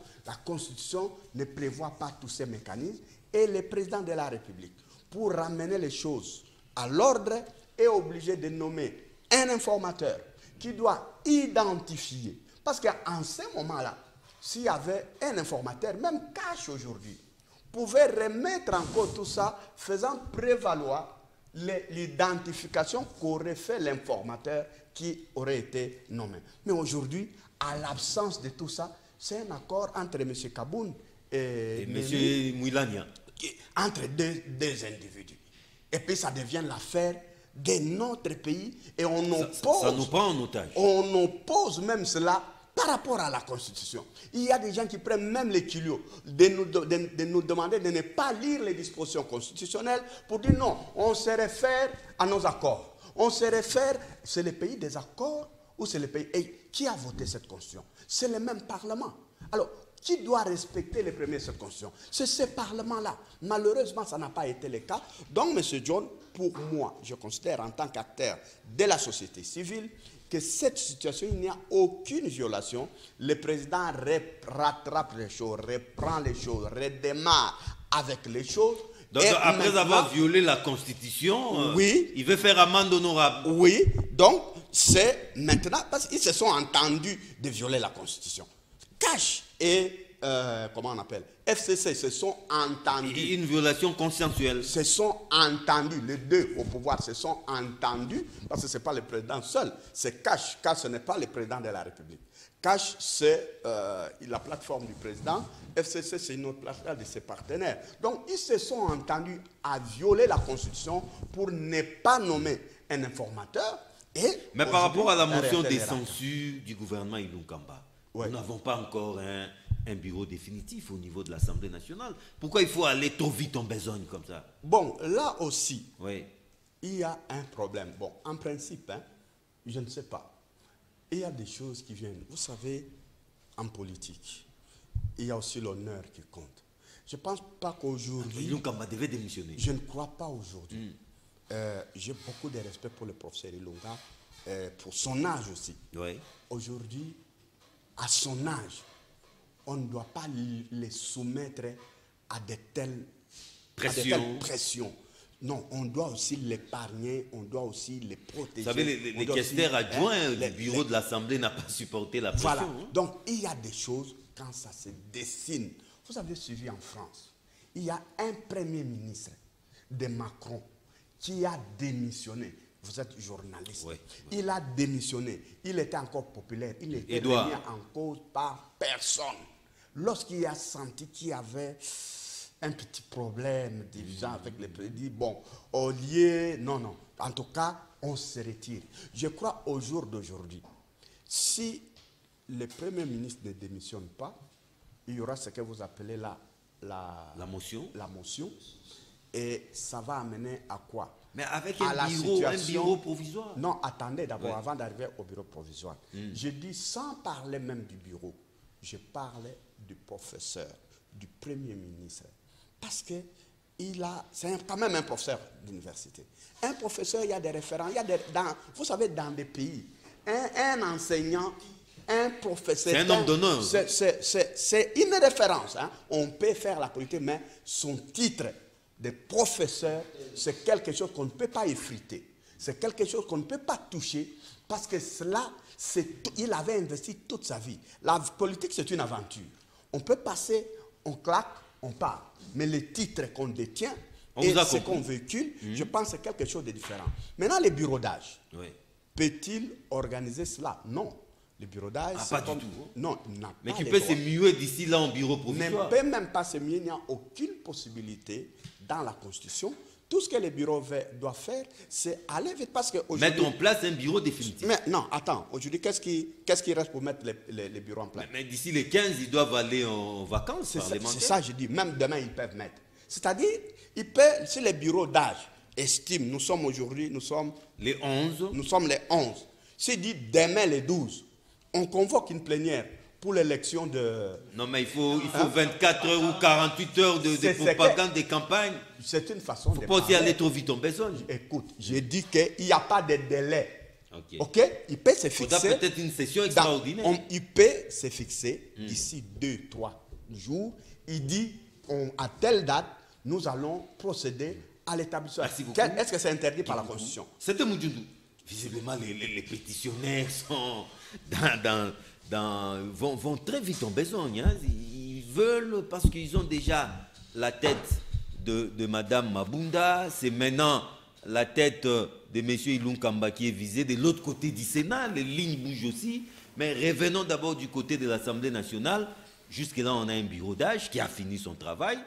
ne prévoit pas tous ces mécanismes et le président de la République, pour ramener les choses à l'ordre, est obligé de nommer un informateur qui doit identifier. Parce qu'en ce moment-là, s'il y avait un informateur, même cash aujourd'hui, pouvait remettre en cause tout ça, faisant prévaloir l'identification qu'aurait fait l'informateur qui aurait été nommé. Mais aujourd'hui, à l'absence de tout ça, c'est un accord entre M. Kaboun et M. Mouilania. Entre deux individus. Et puis ça devient l'affaire de notre pays et on oppose. Ça nous prend en otage. On oppose même cela par rapport à la Constitution. Il y a des gens qui prennent même les kilos de nous demander de ne pas lire les dispositions constitutionnelles pour dire non, on se réfère à nos accords. On se réfère, c'est le pays des accords ou c'est le pays... Et qui a voté cette Constitution? C'est le même Parlement. Alors, qui doit respecter les premiers de cette Constitution? C'est ce Parlement-là. Malheureusement, ça n'a pas été le cas. Donc, M. John, pour moi, je considère en tant qu'acteur de la société civile que cette situation, il n'y a aucune violation. Le président rattrape les choses, reprend les choses, redémarre avec les choses. Donc, après avoir violé la Constitution, oui, il veut faire amende honorable. Oui, donc c'est maintenant, parce qu'ils se sont entendus de violer la Constitution. Cash et, comment on appelle, FCC se sont entendus. Une violation consensuelle. Se sont entendus, les deux au pouvoir se sont entendus, parce que ce n'est pas le président seul, c'est Cash. Cash, ce n'est pas le président de la République. Cash, c'est la plateforme du président. FCC, c'est une autre plateforme de ses partenaires. Donc, ils se sont entendus à violer la Constitution pour ne pas nommer un informateur. Mais par rapport à la motion de censure du gouvernement Ilunkamba, nous n'avons pas encore un bureau définitif au niveau de l'Assemblée nationale. Pourquoi il faut aller trop vite en besogne comme ça? Bon, là aussi, il y a un problème. Bon, en principe, je ne sais pas. Il y a des choses qui viennent. Vous savez, en politique, il y a aussi l'honneur qui compte. Je ne pense pas qu'aujourd'hui... Ilunga devait démissionner. Je ne crois pas aujourd'hui. J'ai beaucoup de respect pour le professeur Ilunga, pour son âge aussi. Oui. Aujourd'hui, à son âge, on ne doit pas les soumettre à de telles pressions. Non, on doit aussi l'épargner, on doit aussi les protéger. Vous savez, les questeurs adjoints du bureau de l'Assemblée n'ont pas supporté la pression. Voilà. Donc, il y a des choses, quand ça se dessine. Vous avez suivi en France, il y a un premier ministre de Macron qui a démissionné. Vous êtes journaliste. Oui. Il a démissionné. Il était encore populaire. Il était mis en cause par personne. Lorsqu'il a senti qu'il y avait un petit problème divisant avec les prédits, bon, au lieu, non. En tout cas, on se retire. Je crois au jour d'aujourd'hui, si le Premier ministre ne démissionne pas, il y aura ce que vous appelez la motion. Et ça va amener à quoi? Mais avec un bureau provisoire. Non, attendez d'abord, avant d'arriver au bureau provisoire. Je dis, sans parler même du bureau, je parle du professeur, du Premier ministre. Parce que c'est quand même un professeur d'université. Un professeur, il y a des référents. Vous savez, dans des pays, un enseignant, un professeur... C'est un homme d'honneur. C'est une référence. Hein. On peut faire la politique, mais son titre de professeur, c'est quelque chose qu'on ne peut pas effriter. C'est quelque chose qu'on ne peut pas toucher parce que cela, il avait investi toute sa vie. La politique, c'est une aventure. On peut passer, on claque, on part. Mais le titre qu'on détient et ce qu'on véhicule, je pense que c'est quelque chose de différent. Maintenant, les bureaux d'âge, peut-il organiser cela? Non. Le bureau d'âge, pas du tout. Non, il n'a pas. Mais qui peut se muer d'ici là en bureau provisoire? Ne peut même pas se muer. Il n'y a aucune possibilité dans la Constitution. Tout ce que les bureaux doivent faire, c'est aller vite. Parce que mettre en place un bureau définitif. Mais non, attends. Aujourd'hui, qu'est-ce qui reste pour mettre les bureaux en place? Mais d'ici les 15, ils doivent aller en vacances parlementaires. C'est ça, je dis. Même demain, ils peuvent mettre. C'est-à-dire, si les bureaux d'âge estiment, nous sommes les 11. Nous sommes les 11. S'ils disent demain les 12, on convoque une plénière pour l'élection de... Non, mais il faut 24 heures ou 48 heures de propagande, de campagne. C'est une façon de... Il ne faut pas y aller trop vite en besogne. Écoute, j'ai dit qu'il n'y a pas de délai. Ok? Il peut se fixer... Il faudra peut-être une session extraordinaire. Il peut se fixer d'ici 2-3 jours. Il dit, à telle date, nous allons procéder à l'établissement. Est-ce que c'est interdit par la Constitution? C'était Moudjoundou. Visiblement, les pétitionnaires sont vont très vite en besogne. Hein. Ils veulent, parce qu'ils ont déjà la tête de Madame Mabunda, c'est maintenant la tête de M. Ilunkamba qui est visée. De l'autre côté du Sénat, les lignes bougent aussi. Mais revenons d'abord du côté de l'Assemblée nationale. Jusque-là, on a un bureau d'âge qui a fini son travail.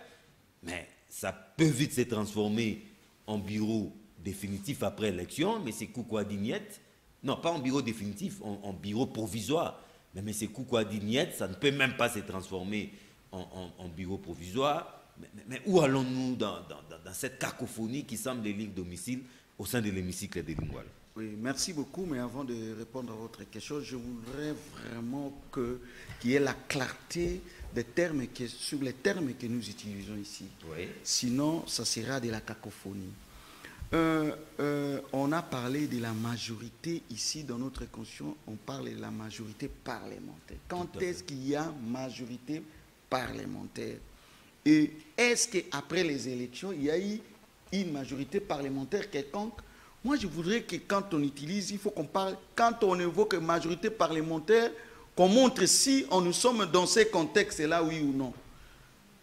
Mais ça peut vite se transformer en bureau définitif après élection, mais c'est Koukouadi-Niet. Non, pas en bureau définitif, en bureau provisoire. Mais c'est Koukouadi-Niet, ça ne peut même pas se transformer en bureau provisoire. Mais où allons-nous dans cette cacophonie qui semble élire domicile au sein de l'hémicycle de Lingouala? Oui, merci beaucoup, mais avant de répondre à votre question, je voudrais vraiment qu'il y ait la clarté sur les termes que nous utilisons ici. Oui. Sinon, ça sera de la cacophonie. On a parlé de la majorité ici dans notre constitution, on parle de la majorité parlementaire. Quand est-ce qu'il y a majorité parlementaire? Et est-ce qu'après les élections, il y a eu une majorité parlementaire quelconque? Moi, je voudrais que quand on utilise, il faut qu'on parle, quand on évoque majorité parlementaire, qu'on montre si nous sommes dans ces contextes-là, oui ou non.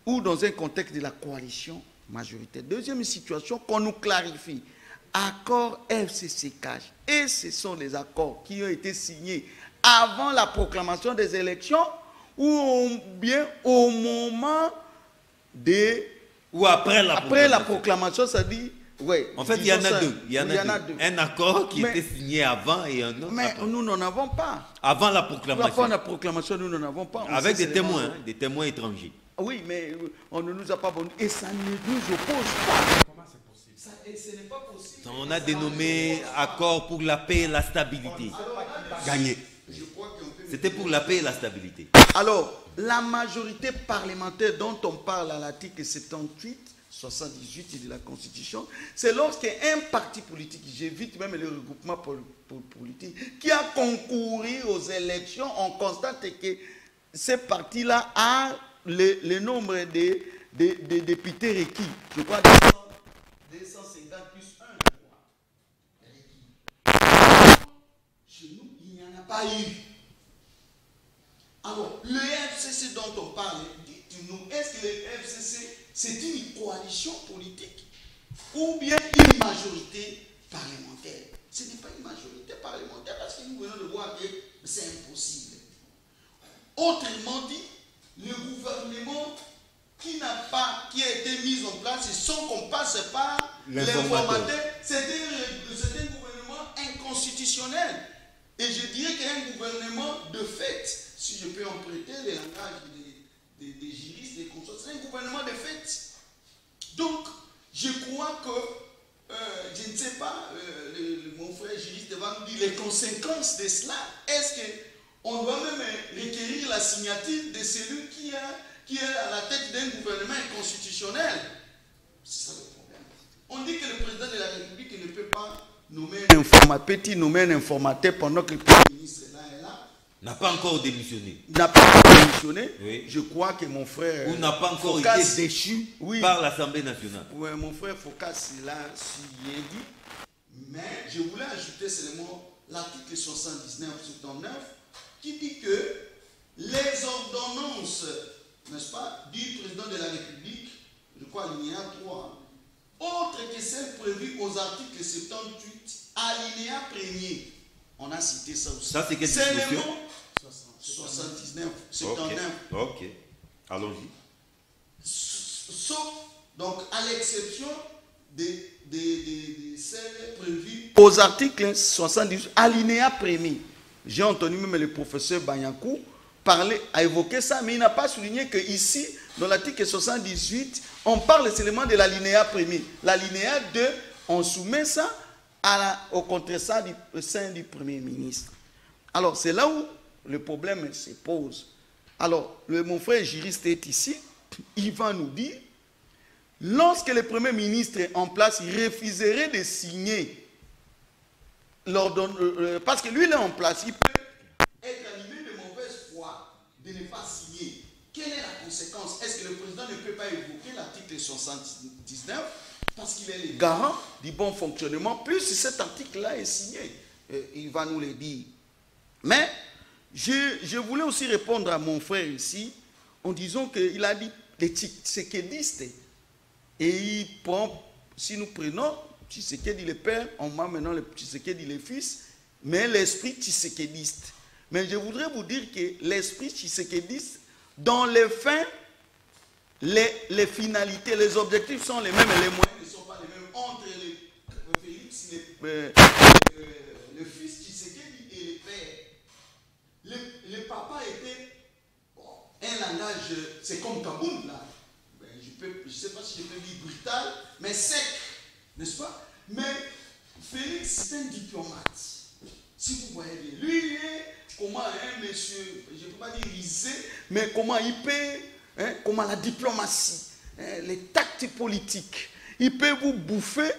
Ou dans un contexte de la coalition majoritaire. Deuxième situation, qu'on nous clarifie. Accord FCCK. Et ce sont les accords qui ont été signés avant la proclamation des élections ou bien au moment des... Ou après la proclamation, ça dit... Oui, en fait, il y en a deux. Il y en a deux. Un accord qui était signé avant et un autre mais après. Nous n'en avons pas. Avant la proclamation. Avant la proclamation, nous n'en avons pas. Avec des témoins étrangers. Oui, mais on ne nous a pas bonné. Et ça ne nous oppose pas. Comment c'est possible? Ce n'est pas possible. On a dénommé accord pour la paix et la stabilité. Gagné. C'était pour la paix et la stabilité. Alors, la majorité parlementaire dont on parle à l'article 78, 78 de la Constitution, c'est lorsqu'un parti politique, j'évite même le regroupement politique, qui a concouru aux élections, on constate que ce parti-là a le nombre de députés requis. Je crois 250 plus 1, je crois. Chez nous, il n'y en a pas eu. Alors, le FCC dont on parle, dites-nous, est-ce que le FCC, c'est une coalition politique ou bien une majorité parlementaire? Ce n'est pas une majorité parlementaire parce que nous venons de voir que c'est impossible. Autrement dit, le gouvernement qui a été mis en place sans qu'on passe par l'informateur, c'est un gouvernement inconstitutionnel. Et je dirais qu'un gouvernement de fait, si je peux emprunter le langage des juristes, des consorts, c'est un gouvernement de fait. Donc, je crois que, je ne sais pas, mon frère juriste va nous dire les conséquences de cela. Est-ce qu'on doit même requérir la signature de celui qui est à la tête d'un gouvernement inconstitutionnel? C'est ça le problème. On dit que le président de la République ne peut pas nommer un informateur pendant que le Premier ministre est là. N'a pas encore démissionné. N'a pas encore démissionné. Oui. Je crois que mon frère... Ou n'a pas encore Focas, été déchu par l'Assemblée nationale. Oui, mon frère Focas, il a dit. Mais je voulais ajouter seulement l'article 79 qui dit que les ordonnances, n'est-ce pas, du président de la République, je crois alinéa 3, autre que celles prévues aux articles 78, alinéa 1er. On a cité ça aussi. Ça, c'est quelle disposition? 79, 79. Ok. Allons-y. Sauf, donc, à l'exception de celles prévues aux articles 78, alinéa 1er. J'ai entendu même le professeur Banyakou parler, a évoqué ça, mais il n'a pas souligné que ici, dans l'article 78, on parle seulement de l'alinéa 1er. L'alinéa 2, on soumet ça au contre-ça du sein du Premier ministre. Alors, c'est là où le problème se pose. Alors, mon frère juriste est ici, il va nous dire, lorsque le Premier ministre est en place, il refuserait de signer l'ordonnance, parce que lui, il est en place, il peut être animé de mauvaise foi de ne pas signer. Quelle est la conséquence? Est-ce que le président ne peut pas évoquer l'article 79 parce qu'il est le garant du bon fonctionnement, plus si cet article-là est signé? Il va nous le dire. Mais je voulais aussi répondre à mon frère ici en disant qu'il a dit les tshisekidistes. Et il prend, si nous prenons Tshisekedi le père, on met maintenant le Tshisekedi le fils, mais l'esprit tshisekidiste. Mais je voudrais vous dire que l'esprit tshisekidiste, dans les fins, les finalités, les objectifs sont les mêmes et les moyens ne sont pas les mêmes entre Félix, le fils Tshisekedi et le père. Le papa était un langage, c'est comme Kaboun là. Je ne sais pas si je peux dire brutal, mais sec, n'est-ce pas? Mais Félix, c'est un diplomate. Si vous voyez bien, lui, comment un monsieur, je ne peux pas dire risé, mais comment il peut, comment la diplomatie, les tactes politiques, il peut vous bouffer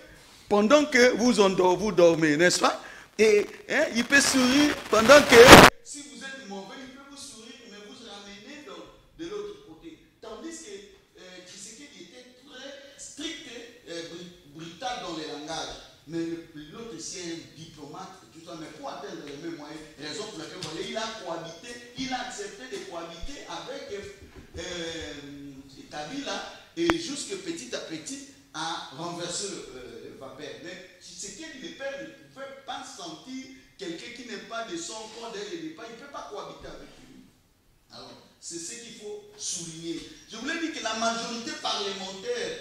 pendant que vous dormez, n'est-ce pas? Et il peut sourire pendant que, si vous êtes mauvais, il peut vous sourire, mais vous ramener de l'autre côté. Tandis que Tshisekedi était très strict, brutal dans les langages. Mais l'autre, c'est un diplomate et tout ça. Mais pour atteindre les mêmes moyens, raison pour laquelle il a cohabité, il a accepté de cohabiter avec Kabila et jusque petit à petit à renverser le vapeur. Mais Tshisekedi, le père, ne pouvait pas sentir quelqu'un qui n'est pas de son corps dès le départ. Il ne peut pas cohabiter avec lui. Alors, c'est ce qu'il faut souligner. Je voulais dire que la majorité parlementaire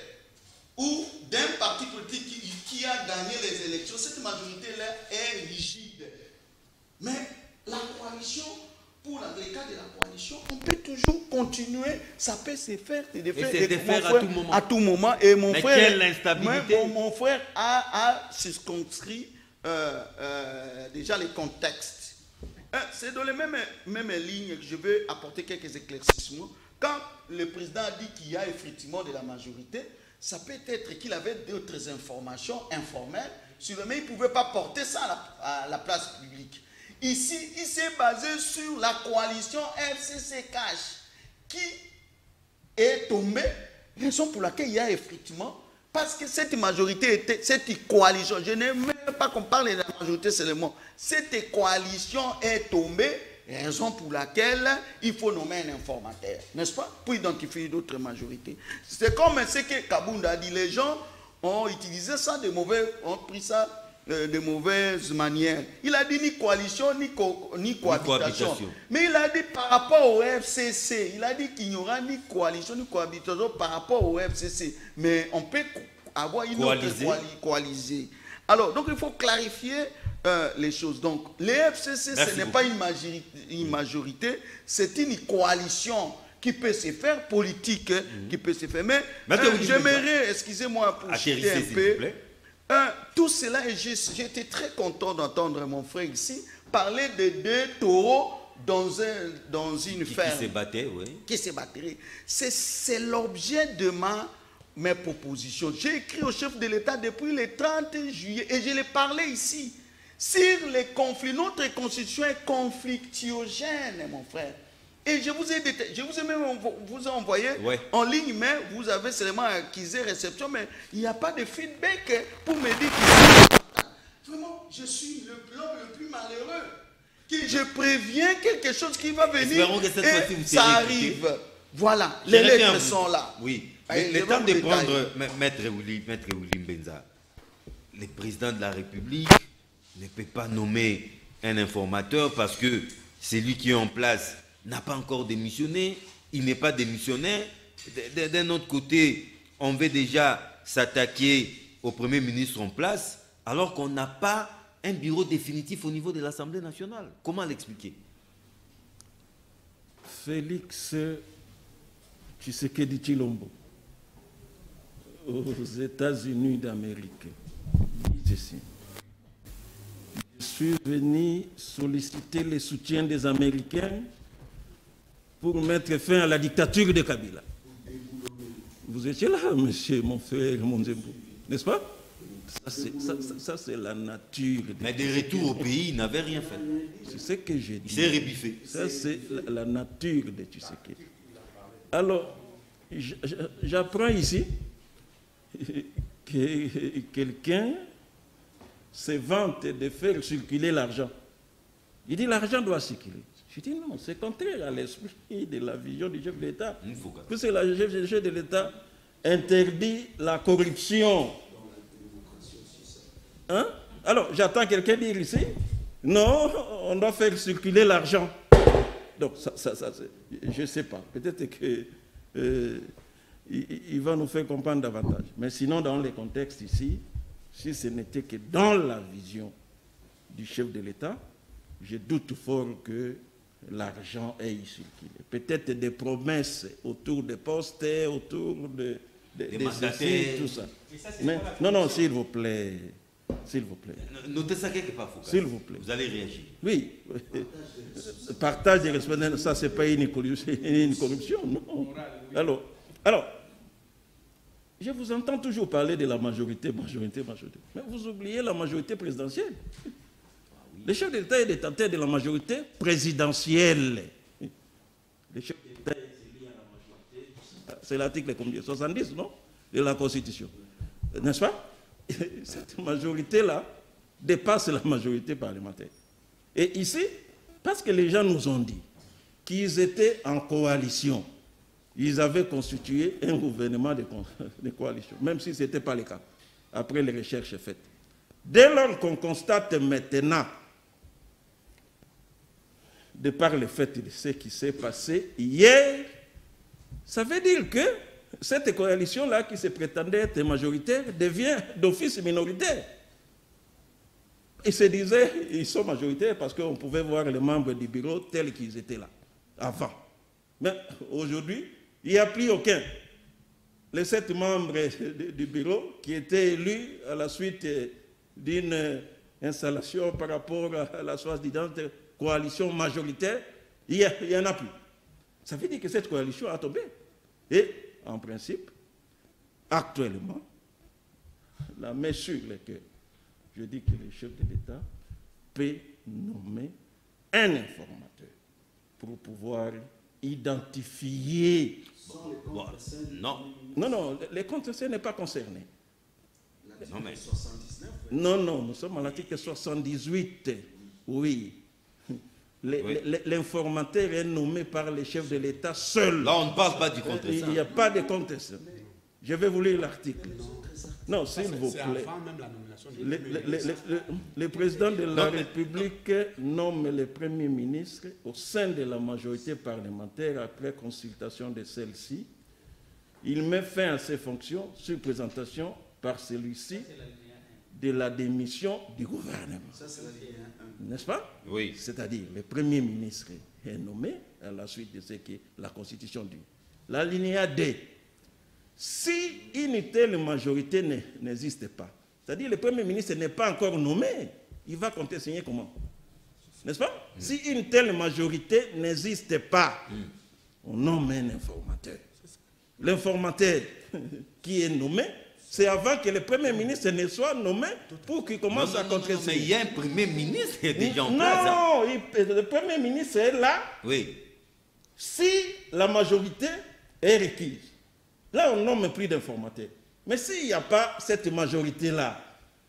ou d'un parti politique qui a gagné les élections, cette majorité-là est rigide. Mais la coalition, pour le cas de la coalition, on peut toujours continuer, ça peut se faire, à tout moment. Et mon frère, quelle instabilité? Mon frère a circonscrit déjà les contextes. C'est dans les mêmes lignes que je veux apporter quelques éclaircissements. Quand le président a dit qu'il y a effectivement de la majorité, ça peut être qu'il avait d'autres informations informelles, mais il ne pouvait pas porter ça à la place publique. Ici, il s'est basé sur la coalition FCC-Cash qui est tombée, raison pour laquelle il y a effectivement, parce que cette majorité était, cette coalition, je n'aime même pas qu'on parle de la majorité seulement, cette coalition est tombée, raison pour laquelle il faut nommer un informateur, n'est-ce pas, pour identifier d'autres majorités. C'est comme ce que Kabounda a dit, les gens ont utilisé ça ont pris ça de mauvaises manières. Il a dit ni coalition, ni cohabitation. Mais il a dit par rapport au FCC, il a dit qu'il n'y aura ni coalition, ni cohabitation par rapport au FCC. Mais on peut avoir une autre coalisée. Alors, donc il faut clarifier les choses. Donc, les FCC, ce n'est pas une majorité, c'est une coalition qui peut se faire, politique, qui peut se faire. Mais j'aimerais, excusez-moi pour chuter un peu, tout cela, et j'étais très content d'entendre mon frère ici parler de deux taureaux dans une ferme. Qui se battaient, oui. Qui se battaient. C'est l'objet de mes propositions. J'ai écrit au chef de l'État depuis le 30 juillet et je l'ai parlé ici. Sur les conflits, notre constitution est conflictuogène, mon frère. Et je vous ai même envoyé en ligne, mais vous avez seulement acquis réception, mais il n'y a pas de feedback pour me dire que vraiment, je suis l'homme le plus malheureux. Que je préviens quelque chose qui va venir. Espérons que cette fois-ci vous ça arrive. Voilà, les lettres sont là. Oui, le temps de prendre Maître Willy Benza. Le président de la République ne peut pas nommer un informateur parce que c'est lui qui est en place. N'a pas encore démissionné, il n'est pas démissionnaire. D'un autre côté, on veut déjà s'attaquer au Premier ministre en place, alors qu'on n'a pas un bureau définitif au niveau de l'Assemblée nationale. Comment l'expliquer? Félix Tshisekedi Tshilombo, aux États-Unis d'Amérique, ici. Je suis venu solliciter le soutien des Américains pour mettre fin à la dictature de Kabila. Vous étiez là, monsieur, mon frère, mon Zembo, n'est-ce pas? Ça, c'est la nature. Mais de retour au pays, il n'avait rien fait. C'est ce que j'ai dit. Il s'est rébiffé. Ça, c'est la nature de Tshisekedi. Alors, j'apprends ici que quelqu'un se vante de faire circuler l'argent. Il dit l'argent doit circuler. Je dis non, c'est contraire à l'esprit de la vision du chef de l'État. Puisque le chef de l'État interdit la corruption. Hein? Alors, j'attends quelqu'un dire ici, non, on doit faire circuler l'argent. Donc, je ne sais pas. Peut-être qu'il va nous faire comprendre davantage. Mais sinon, dans les contextes ici, si ce n'était que dans la vision du chef de l'État, je doute fort que l'argent est circulé. Peut-être des promesses autour des postes, autour des mandataires, tout ça. Mais, non, s'il vous plaît. S'il vous plaît. Notez ça quelque part, Foucault. S'il vous plaît. Vous allez réagir. Oui. Partage des responsabilités, ça, ce n'est pas une corruption, non. Alors, je vous entends toujours parler de la majorité. Mais vous oubliez la majorité présidentielle. Le chef de l'État est détenteur de la majorité présidentielle. Le chef de l'État est lié à la majorité. C'est l'article 70, non? De la Constitution. N'est-ce pas? Cette majorité-là dépasse la majorité parlementaire. Et ici, parce que les gens nous ont dit qu'ils étaient en coalition, ils avaient constitué un gouvernement de coalition, même si ce n'était pas le cas, après les recherches faites. Dès lors qu'on constate maintenant, de par le fait de ce qui s'est passé hier, ça veut dire que cette coalition-là, qui se prétendait être majoritaire, devient d'office minoritaire. Ils se disaient, ils sont majoritaires parce qu'on pouvait voir les membres du bureau tels qu'ils étaient là, avant. Mais aujourd'hui, il n'y a plus aucun. Les 7 membres du bureau qui étaient élus à la suite d'une installation par rapport à la soi-disant coalition majoritaire, il n'y en a plus. Ça veut dire que cette coalition a tombé. Et, en principe, actuellement, la main sur laquelle je dis que le chef de l'État peut nommer un informateur pour pouvoir identifier. Non, les contreseins n'est pas concerné. Non, nous sommes à l'article 78. Oui. L'informateur est nommé par le chef de l'État seul. Là, on ne parle pas du contreseing. Il n'y a pas de contreseing. Je vais vous lire l'article. Non, s'il vous plaît. Le président de la République nomme le Premier ministre au sein de la majorité parlementaire après consultation de celle-ci. Il met fin à ses fonctions sur présentation par celui-ci de la démission du gouvernement. N'est-ce pas? Oui. C'est-à-dire, le Premier ministre est nommé à la suite de ce que la Constitution dit. L'alinéa D. Si une telle majorité n'existe pas, c'est-à-dire le Premier ministre n'est pas encore nommé, il va compter signer comment? N'est-ce pas? Si une telle majorité n'existe pas, on nomme un informateur. L'informateur qui est nommé, c'est avant que le Premier ministre ne soit nommé pour qu'il commence à contresigner. Mais il y a un Premier ministre qui est déjà en place. Non, le Premier ministre est là. Oui. Si la majorité est requise. Là, on nomme plus d'informateurs. Mais s'il n'y a pas cette majorité-là,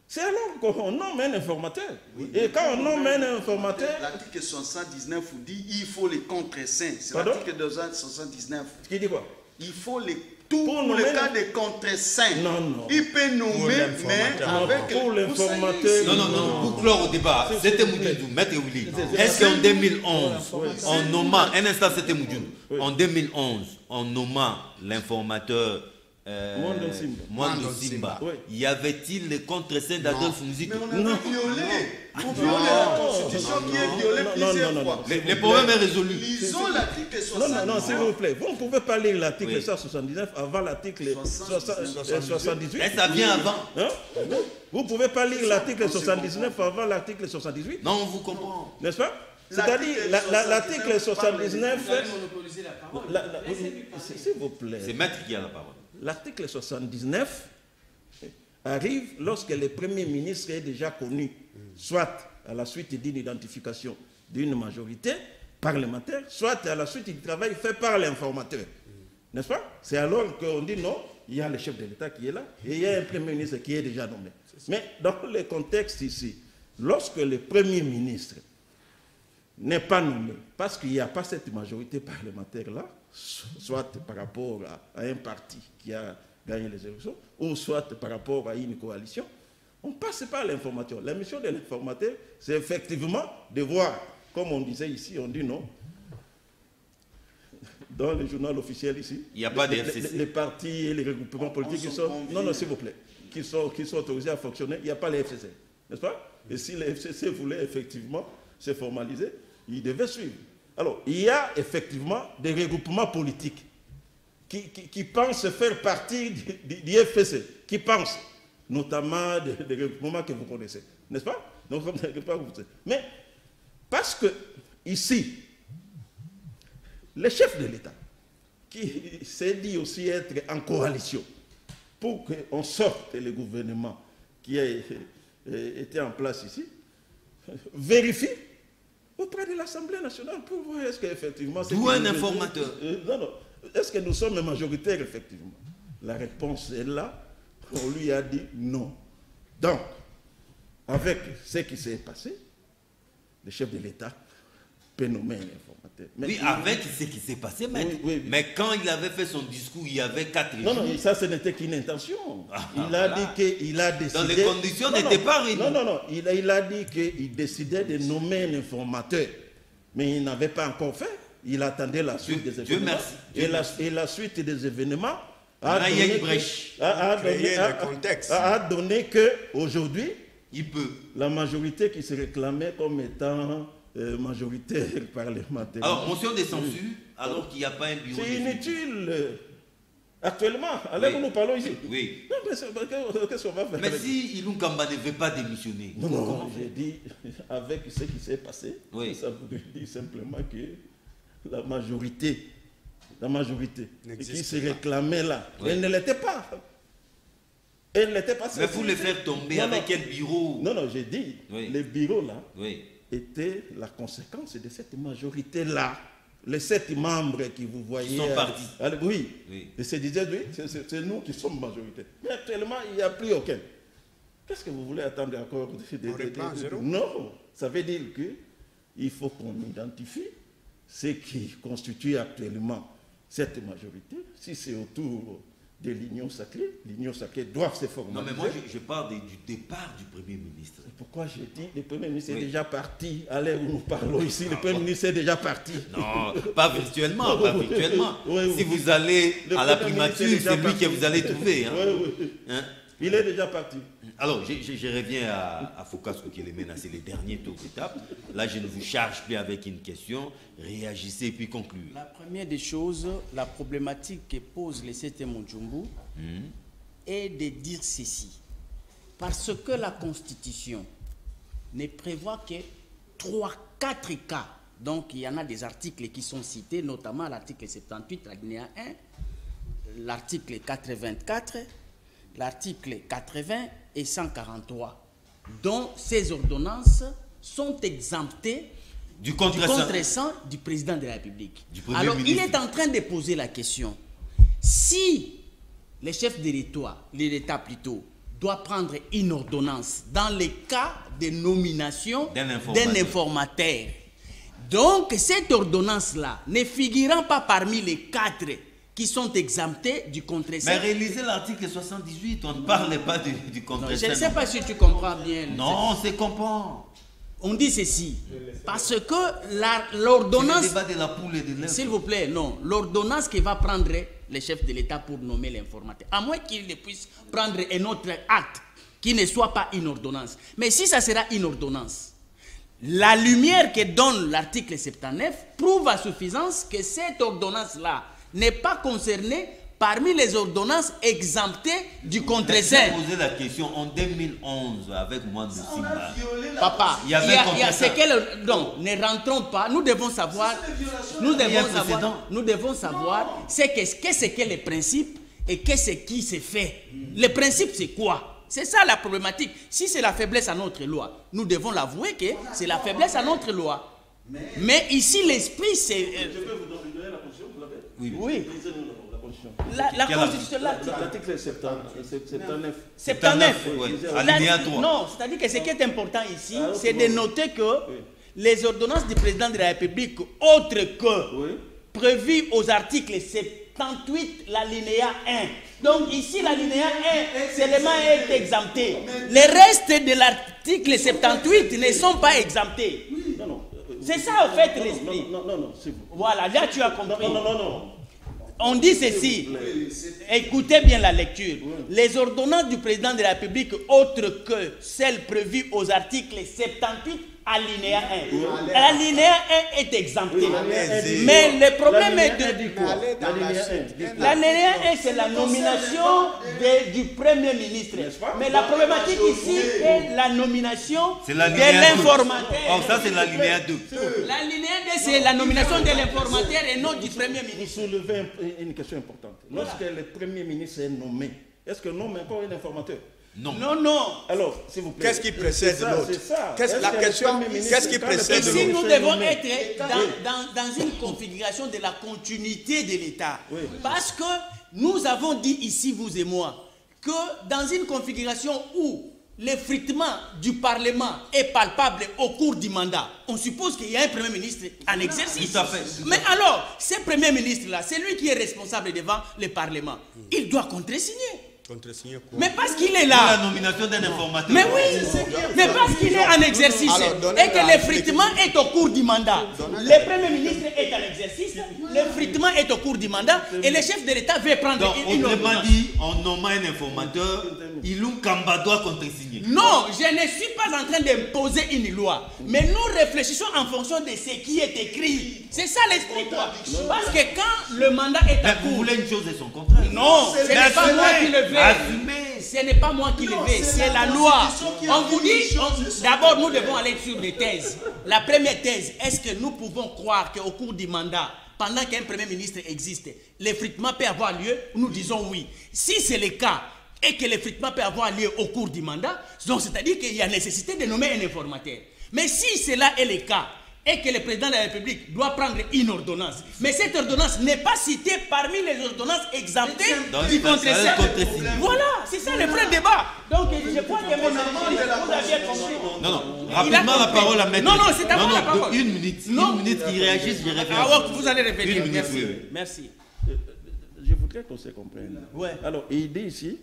c'est alors qu'on nomme un informateur. Oui. Et quand on nomme un informateur... L'article 79 vous dit qu'il faut les contreseins. C'est l'article 279. Qui dit quoi? Il faut les... Pour le cas des contreseins. Non. Il peut nommer, mais avec... Pour l'informateur... Non. Pour clore au débat, c'était Moudjoudou, Maître Willy. Est-ce qu'en 2011, en nommant... Un instant, c'était Moudjoudou. En 2011, en nommant l'informateur... Mwando Simba. Y avait-il les contreseins d'Adolphe Muzito? Mais on a violé. On viole la Constitution qui est violée plusieurs fois. Le problème est résolu. Lisons l'article 79. Non, s'il vous plaît. Vous ne pouvez pas lire l'article 179 avant l'article 78. Et ça vient avant. Vous ne pouvez pas lire l'article 79 avant l'article 78. Non, on vous comprend. N'est-ce pas? C'est-à-dire, l'article 79... S'il vous plaît. C'est Maître qui a la parole. L'article 79 arrive lorsque le Premier ministre est déjà connu, soit à la suite d'une identification d'une majorité parlementaire, soit à la suite du travail fait par l'informateur. N'est-ce pas? C'est alors qu'on dit non, il y a le chef de l'État qui est là, et il y a un Premier ministre qui est déjà nommé. Mais dans le contexte ici, lorsque le Premier ministre n'est pas nommé, parce qu'il n'y a pas cette majorité parlementaire-là, soit par rapport à un parti qui a gagné les élections, ou soit par rapport à une coalition, on passe par l'informateur. La mission de l'informateur, c'est effectivement de voir, comme on disait ici, on dit non, dans le journal officiel ici, il n'y a pas de FCC. Les partis et les regroupements politiques qui sont... Non, s'il vous plaît, qui sont autorisés à fonctionner, il n'y a pas les FCC, n'est-ce pas? Et si les FCC voulaient effectivement se formaliser, ils devaient suivre. Alors, il y a effectivement des regroupements politiques qui pensent faire partie du FPC, qui pensent, notamment des regroupements que vous connaissez, n'est-ce pas? Donc, mais parce que ici, le chef de l'État, qui s'est dit aussi être en coalition pour qu'on sorte le gouvernement qui a été en place ici, vérifie auprès de l'Assemblée nationale pour voir est-ce qu'effectivement... D'où un informateur. Non. Est-ce que nous sommes majoritaires, effectivement? La réponse est là. On lui a dit non. Donc, avec ce qui s'est passé, le chef de l'État peut nommer un informateur. Mais oui, avec ce qui s'est passé, oui. Mais quand il avait fait son discours, il y avait 4 jours. Non, ça, ce n'était qu'une intention. Il a dit qu'il a décidé... Dans les conditions n'étaient pas réunies. Non. Il a dit qu'il décidait de nommer un informateur. Mais il n'avait pas encore fait. Il attendait la suite des événements. Dieu merci. Et la suite des événements a donné qu'aujourd'hui, il peut. La majorité qui se réclamait comme étant majoritaire parlementaire. Alors, motion de censure, alors qu'il n'y a pas un bureau. C'est inutile. Actuellement, à l'heure où nous parlons ici. Oui. Non, mais qu'est-ce qu'on va faire? Mais si Ilunga Kamba ne veut pas démissionner, non, j'ai dit, avec ce qui s'est passé, oui. Ça voudrait dire simplement que la majorité qui se réclamait là, oui. Elle ne l'était pas. Elle n'était pas. Mais vous les faire tomber avec quel bureau? Non, j'ai dit, oui. Les bureaux là oui. étaient la conséquence de cette majorité là. Les 7 membres qui vous voyez... Ils sont partis. Oui. Oui. Et se disaient, oui, c'est nous qui sommes majoritaires. Mais actuellement, il n'y a plus aucun. Qu'est-ce que vous voulez attendre encore? Non, ça veut dire qu'il faut qu'on identifie ce qui constitue actuellement cette majorité. Si c'est autour de l'union sacrée doivent se formaliser. Non, mais moi, je parle du départ du Premier ministre. Pourquoi j'ai dit le Premier ministre est déjà parti? À l'heure où nous parlons ici, le Premier ministre est déjà parti. Non, pas virtuellement, pas virtuellement. Oui. Si vous allez à la primature, c'est lui que vous allez trouver. Hein? Oui. Hein? Il est déjà parti. Alors, je reviens à Focas Okelemena, c'est les derniers tours d'étape. Là, je ne vous charge plus avec une question. Réagissez puis concluez. La première des choses, la problématique que pose les CT Mujumbu est de dire ceci. Parce que la Constitution ne prévoit que 3-4 cas. Donc, il y en a des articles qui sont cités, notamment l'article 78, alinéa 1, l'article 424, l'article 80 et 143, dont ces ordonnances sont exemptées du contre-sang du président de la République. Alors, il est en train de poser la question. Si le chef de l'État plutôt, doit prendre une ordonnance dans le cas de nomination d'un informateur, donc cette ordonnance-là ne figurant pas parmi les 4 qui sont exemptés du contre-sang. Mais réalisez l'article 78, on ne parle pas du contre-sang. Je ne sais pas si tu comprends bien. Non, c'est comprend. On dit ceci, parce que l'ordonnance... C'est le débat de la poule et de l'œuf. S'il vous plaît, non. L'ordonnance qui va prendre le chef de l'État pour nommer l'informateur, à moins qu'il ne puisse prendre un autre acte qui ne soit pas une ordonnance. Mais si ça sera une ordonnance, la lumière que donne l'article 79 prouve à suffisance que cette ordonnance-là n'est pas concernée parmi les ordonnances exemptées du contre-sang. J'ai posé la question en 2011 avec moi de Simba. Papa, il y a ce qu'elle... Donc, ne rentrons pas. Nous devons savoir... Nous devons savoir qu'est-ce que les principes et qu'est-ce qui se fait. Le principe, c'est quoi? C'est ça la problématique. Si c'est la faiblesse à notre loi, nous devons l'avouer que c'est la faiblesse à notre loi. Mais ici, l'esprit, c'est... Je peux vous donner la position, vous l'avez? Oui. La Constitution, l'article 79. 79. Alinéa 3. Non, c'est-à-dire que ce qui est important ici, c'est de noter que les ordonnances du président de la République, autres que prévues aux articles 78, l'alinéa 1. Donc ici, l'alinéa 1 seulement est exempté. Les restes de l'article 78 ne sont pas exemptés. C'est ça, en fait, l'esprit. Non. Voilà, là tu as compris. Non. On dit ceci, écoutez bien la lecture. Les ordonnances du président de la République, autres que celles prévues aux articles 78, alinéa 1. L'alinéa 1 est exempté. Mais le problème est de quoi? L'alinéa 1, c'est la nomination du Premier ministre. Mais la problématique ici est la nomination de l'informateur. Oh, ça c'est l'alinéa 2. L'alinéa 2, c'est la nomination de l'informateur et non du Premier ministre. Vous soulevez une question importante. Lorsque le Premier ministre est nommé, est-ce que nomme encore un informateur? Non. Alors, s'il vous plaît. Qu'est-ce qui précède l'autre? Qu'est-ce qui précède l'autre? Ici, nous devons être dans une configuration de la continuité de l'État. Parce que nous avons dit ici, vous et moi, que dans une configuration où l'effritement du Parlement est palpable au cours du mandat, on suppose qu'il y a un Premier ministre en exercice. Tout à fait. Mais alors, ce Premier ministre-là, c'est lui qui est responsable devant le Parlement. Il doit contresigner. Mais parce qu'il est là. La nomination d'un informateur. Mais oui, mais parce qu'il est en exercice et que l'effritement est au cours du mandat. Le Premier ministre est en exercice, l'effritement est au cours du mandat et le chef de l'État veut prendre une ordonnance. Autrement dit, en nommant un informateur, Ilunga Kamba doit contresigner. Non, je ne suis pas en train d'imposer une loi. Mais nous réfléchissons en fonction de ce qui est écrit. C'est ça l'esprit, quoi. Parce que quand le mandat est à court... Vous voulez une chose et son contraire. Non, ce n'est pas moi qui le vais. Assumez. Ce n'est pas moi qui le vais, c'est la loi. On vous dit, d'abord nous devons aller sur des thèses. La première thèse, est-ce que nous pouvons croire qu'au cours du mandat, pendant qu'un Premier ministre existe, l'effritement peut avoir lieu? Nous disons oui. Si c'est le cas, et que l'effritement peut avoir lieu au cours du mandat, donc c'est-à-dire qu'il y a nécessité de nommer un informateur. Mais si cela est le cas, et que le président de la République doit prendre une ordonnance, mais cette ordonnance n'est pas citée parmi les ordonnances exemptées du contre-signé. Voilà, c'est ça le vrai débat. Donc je crois que vous aviez compris. Non, rapidement la parole à mettre. Non, c'est à moi la parole. Une minute qu'ils réagissent, je réfléchis. Ah, vous allez réfléchir. Une minute, Merci. oui. Merci. Je voudrais qu'on se comprenne. Ouais. Alors, il dit ici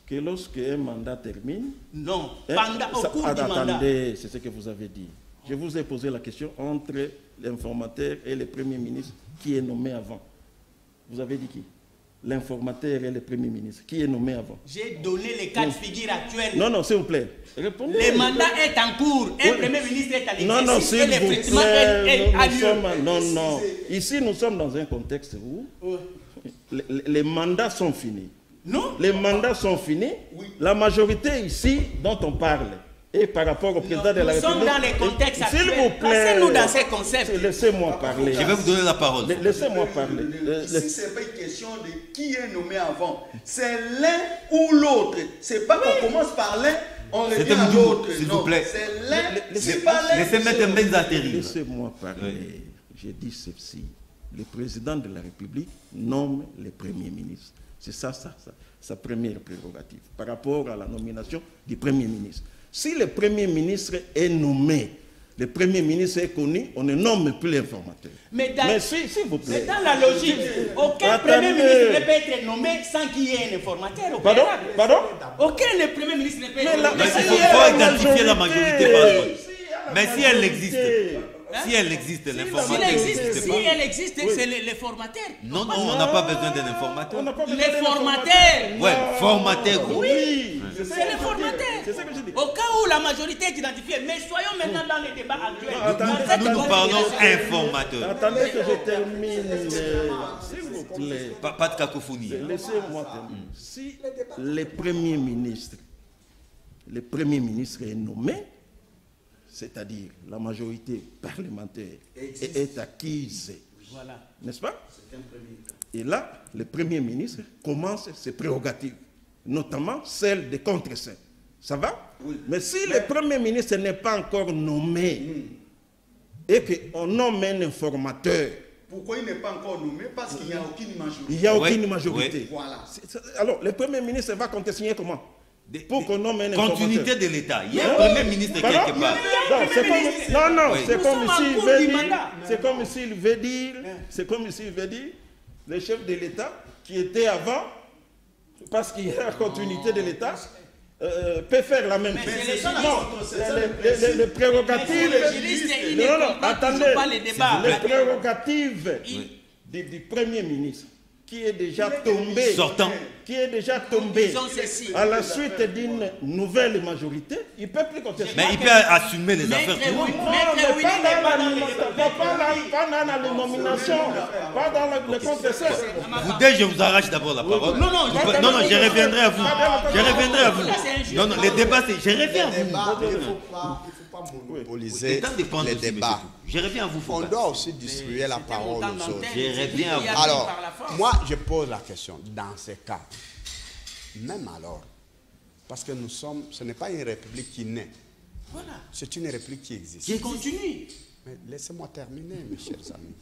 que lorsque un mandat termine... Non, au cours du mandat. Attendez, c'est ce que vous avez dit. Je vous ai posé la question entre l'informateur et le Premier ministre qui est nommé avant. Vous avez dit qui? L'informateur et le Premier ministre. Qui est nommé avant? J'ai donné les cas de figure actuels. Non, s'il vous plaît. Répondez. Le mandat est en cours. Un Premier ministre est à l'exercice. Non, s'il et vous l'effritement plaît. est à lieu. Non. Ici, nous sommes dans un contexte où les mandats sont finis. Non. Les mandats sont finis. La majorité ici dont on parle, et par rapport au président de la République... Nous sommes dans les contextes actuels. S'il vous plaît. Passez-nous dans ces concepts. Laissez-moi parler. Je vais vous donner la parole. Laissez-moi parler. Si ce n'est pas une question de qui est nommé avant, c'est l'un ou l'autre. C'est pas qu'on commence par l'un, on revient à l'autre. S'il vous plaît. C'est l'un, c'est pas l'un. Laissez mettre Benz atterrir. Laissez-moi parler. J'ai dit ceci. Le président de la République nomme le Premier ministre. C'est ça, sa première prérogative par rapport à la nomination du Premier ministre. Si le Premier ministre est nommé, le Premier ministre est connu, on ne nomme plus l'informateur. Mais s'il vous plaît. dans la logique, aucun Premier ministre ne peut être nommé sans qu'il y ait un informateur. Pardon? Aucun Premier ministre ne peut être nommé. Mais il faut identifier la majorité par exemple. Mais si elle existe, si elle existe, l'informateur Si elle existe, c'est le formateur. Non, on n'a pas besoin d'un informateur. Le formateur. Ouais, formateur. Oui, c'est le formateur. Au cas où la majorité est identifiée, mais soyons maintenant dans les débats actuels. Nous parlons informateur. Attendez que je termine, s'il vous plaît. Pas de cacophonie. Laissez-moi terminer. Si le Premier ministre est nommé, c'est-à-dire la majorité parlementaire est acquise, voilà. N'est-ce pas? Et là, le Premier ministre commence ses prérogatives, notamment celle des contre-saints. Ça va? Oui. Mais si le Premier ministre n'est pas encore nommé et qu'on nomme un informateur... Pourquoi il n'est pas encore nommé? Parce qu'il n'y a aucune majorité. Il n'y a aucune majorité. Oui. Voilà. Alors, le Premier ministre va contester comment? Pour qu'on nomme un informateur. Continuité de l'État. Il y a un Premier ministre quelque part. C'est comme s'il veut dire le chef de l'État qui était avant, parce qu'il y a la continuité de l'État, peut faire la même chose. Non, les prérogatives. Attendez. Les prérogatives du Premier ministre qui est déjà tombé. Sortant. Qui est déjà tombé à la suite d'une nouvelle majorité, il ne peut plus contester. Mais il peut assumer les affaires. Pas dans les nominations, pas dans le contre-saint. Vous dites, je vous arrache d'abord la parole. Non, je reviendrai à vous. Non, les débats, je reviens à vous. Il ne faut pas monopoliser les débats. Je reviens à vous. On doit aussi distribuer la parole aux autres. Je reviens à vous. Alors, moi, je pose la question. Dans ces cas, même alors, parce que ce n'est pas une république qui naît. Voilà. C'est une république qui existe. Qui continue. Mais laissez-moi terminer, mes chers amis.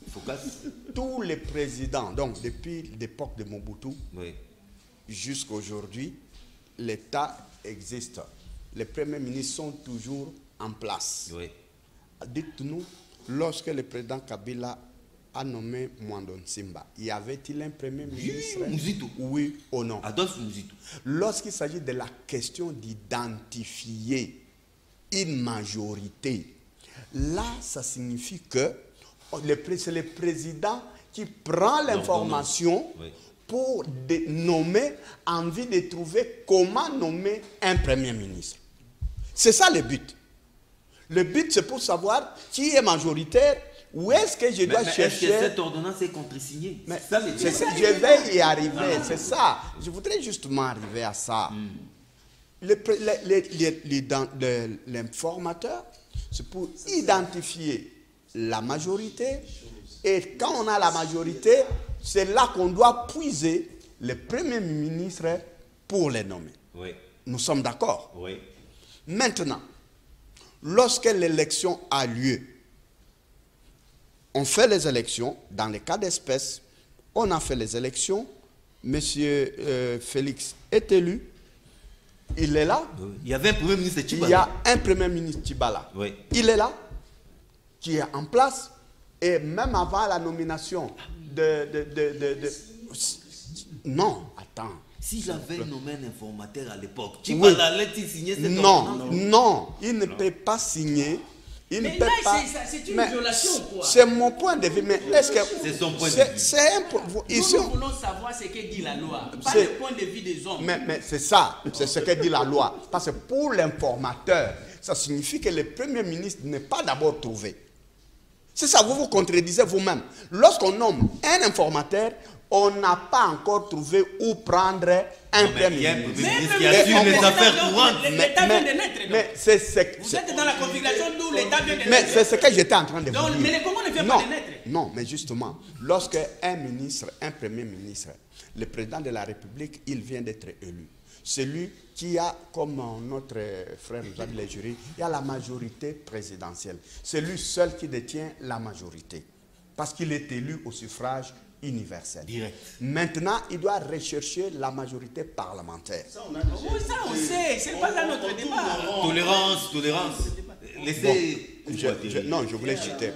Tous les présidents, donc depuis l'époque de Mobutu jusqu'à aujourd'hui, l'État existe. Les premiers ministres sont toujours en place. Oui. Dites-nous, lorsque le président Kabila a nommé Mwando Nsimba, y avait-il un premier ministre? Oui ou non? Adolphe Muzitu. Lorsqu'il s'agit de la question d'identifier une majorité, là, ça signifie que c'est le président qui prend l'information pour nommer, en vue de trouver comment nommer un premier ministre. C'est ça le but. Le but, c'est pour savoir qui est majoritaire, où est-ce que je dois chercher. Est-ce que cette ordonnance est contre-signée? Je vais y arriver, c'est ça. Je voudrais justement arriver à ça. L'informateur, c'est pour identifier la majorité. Et quand on a la majorité, c'est là qu'on doit puiser le Premier ministre pour les nommer. Oui. Nous sommes d'accord? Oui. Maintenant, lorsque l'élection a lieu, on fait les élections. Dans les cas d'espèce, on a fait les élections. Monsieur Félix est élu. Il est là. Il y avait un Premier ministre Tchibala. Il y a un Premier ministre Tchibala. Oui. Il est là, qui est en place. Et même avant la nomination Non, attends. Si j'avais nommé un informateur à l'époque, Tchibala allait-il signer cette ordonnance? Non, il ne peut pas signer. Il mais ne peut là, pas. c'est une violation, quoi. C'est mon point de vue. Mais est-ce que c'est son point de vue? C'est un point. Nous voulons savoir ce que dit la loi, pas le point de vue des hommes. Mais c'est ça, c'est ce que dit la loi. Parce que pour l'informateur, ça signifie que le Premier ministre n'est pas d'abord trouvé. C'est ça, vous vous contredisez vous-même. Lorsqu'on nomme un informateur, on n'a pas encore trouvé où prendre un Premier ministre. Mais qui assure les affaires courantes. L'État vient de naître. Mais vous êtes dans la configuration d'où l'État vient de naître. Mais c'est ce que j'étais en train de vous dire. Mais le Congo ne vient pas de naître. Non, mais justement, lorsque un ministre, un Premier ministre, le président de la République, il vient d'être élu. Celui qui a, comme notre frère nous a dit les jurys, il y a la majorité présidentielle. C'est lui seul qui détient la majorité. Parce qu'il est élu au suffrage universel. Direct. Maintenant, il doit rechercher la majorité parlementaire. Ça, on sait. C'est pas ça notre débat. Tolérance. Laissez... Non, je voulais citer.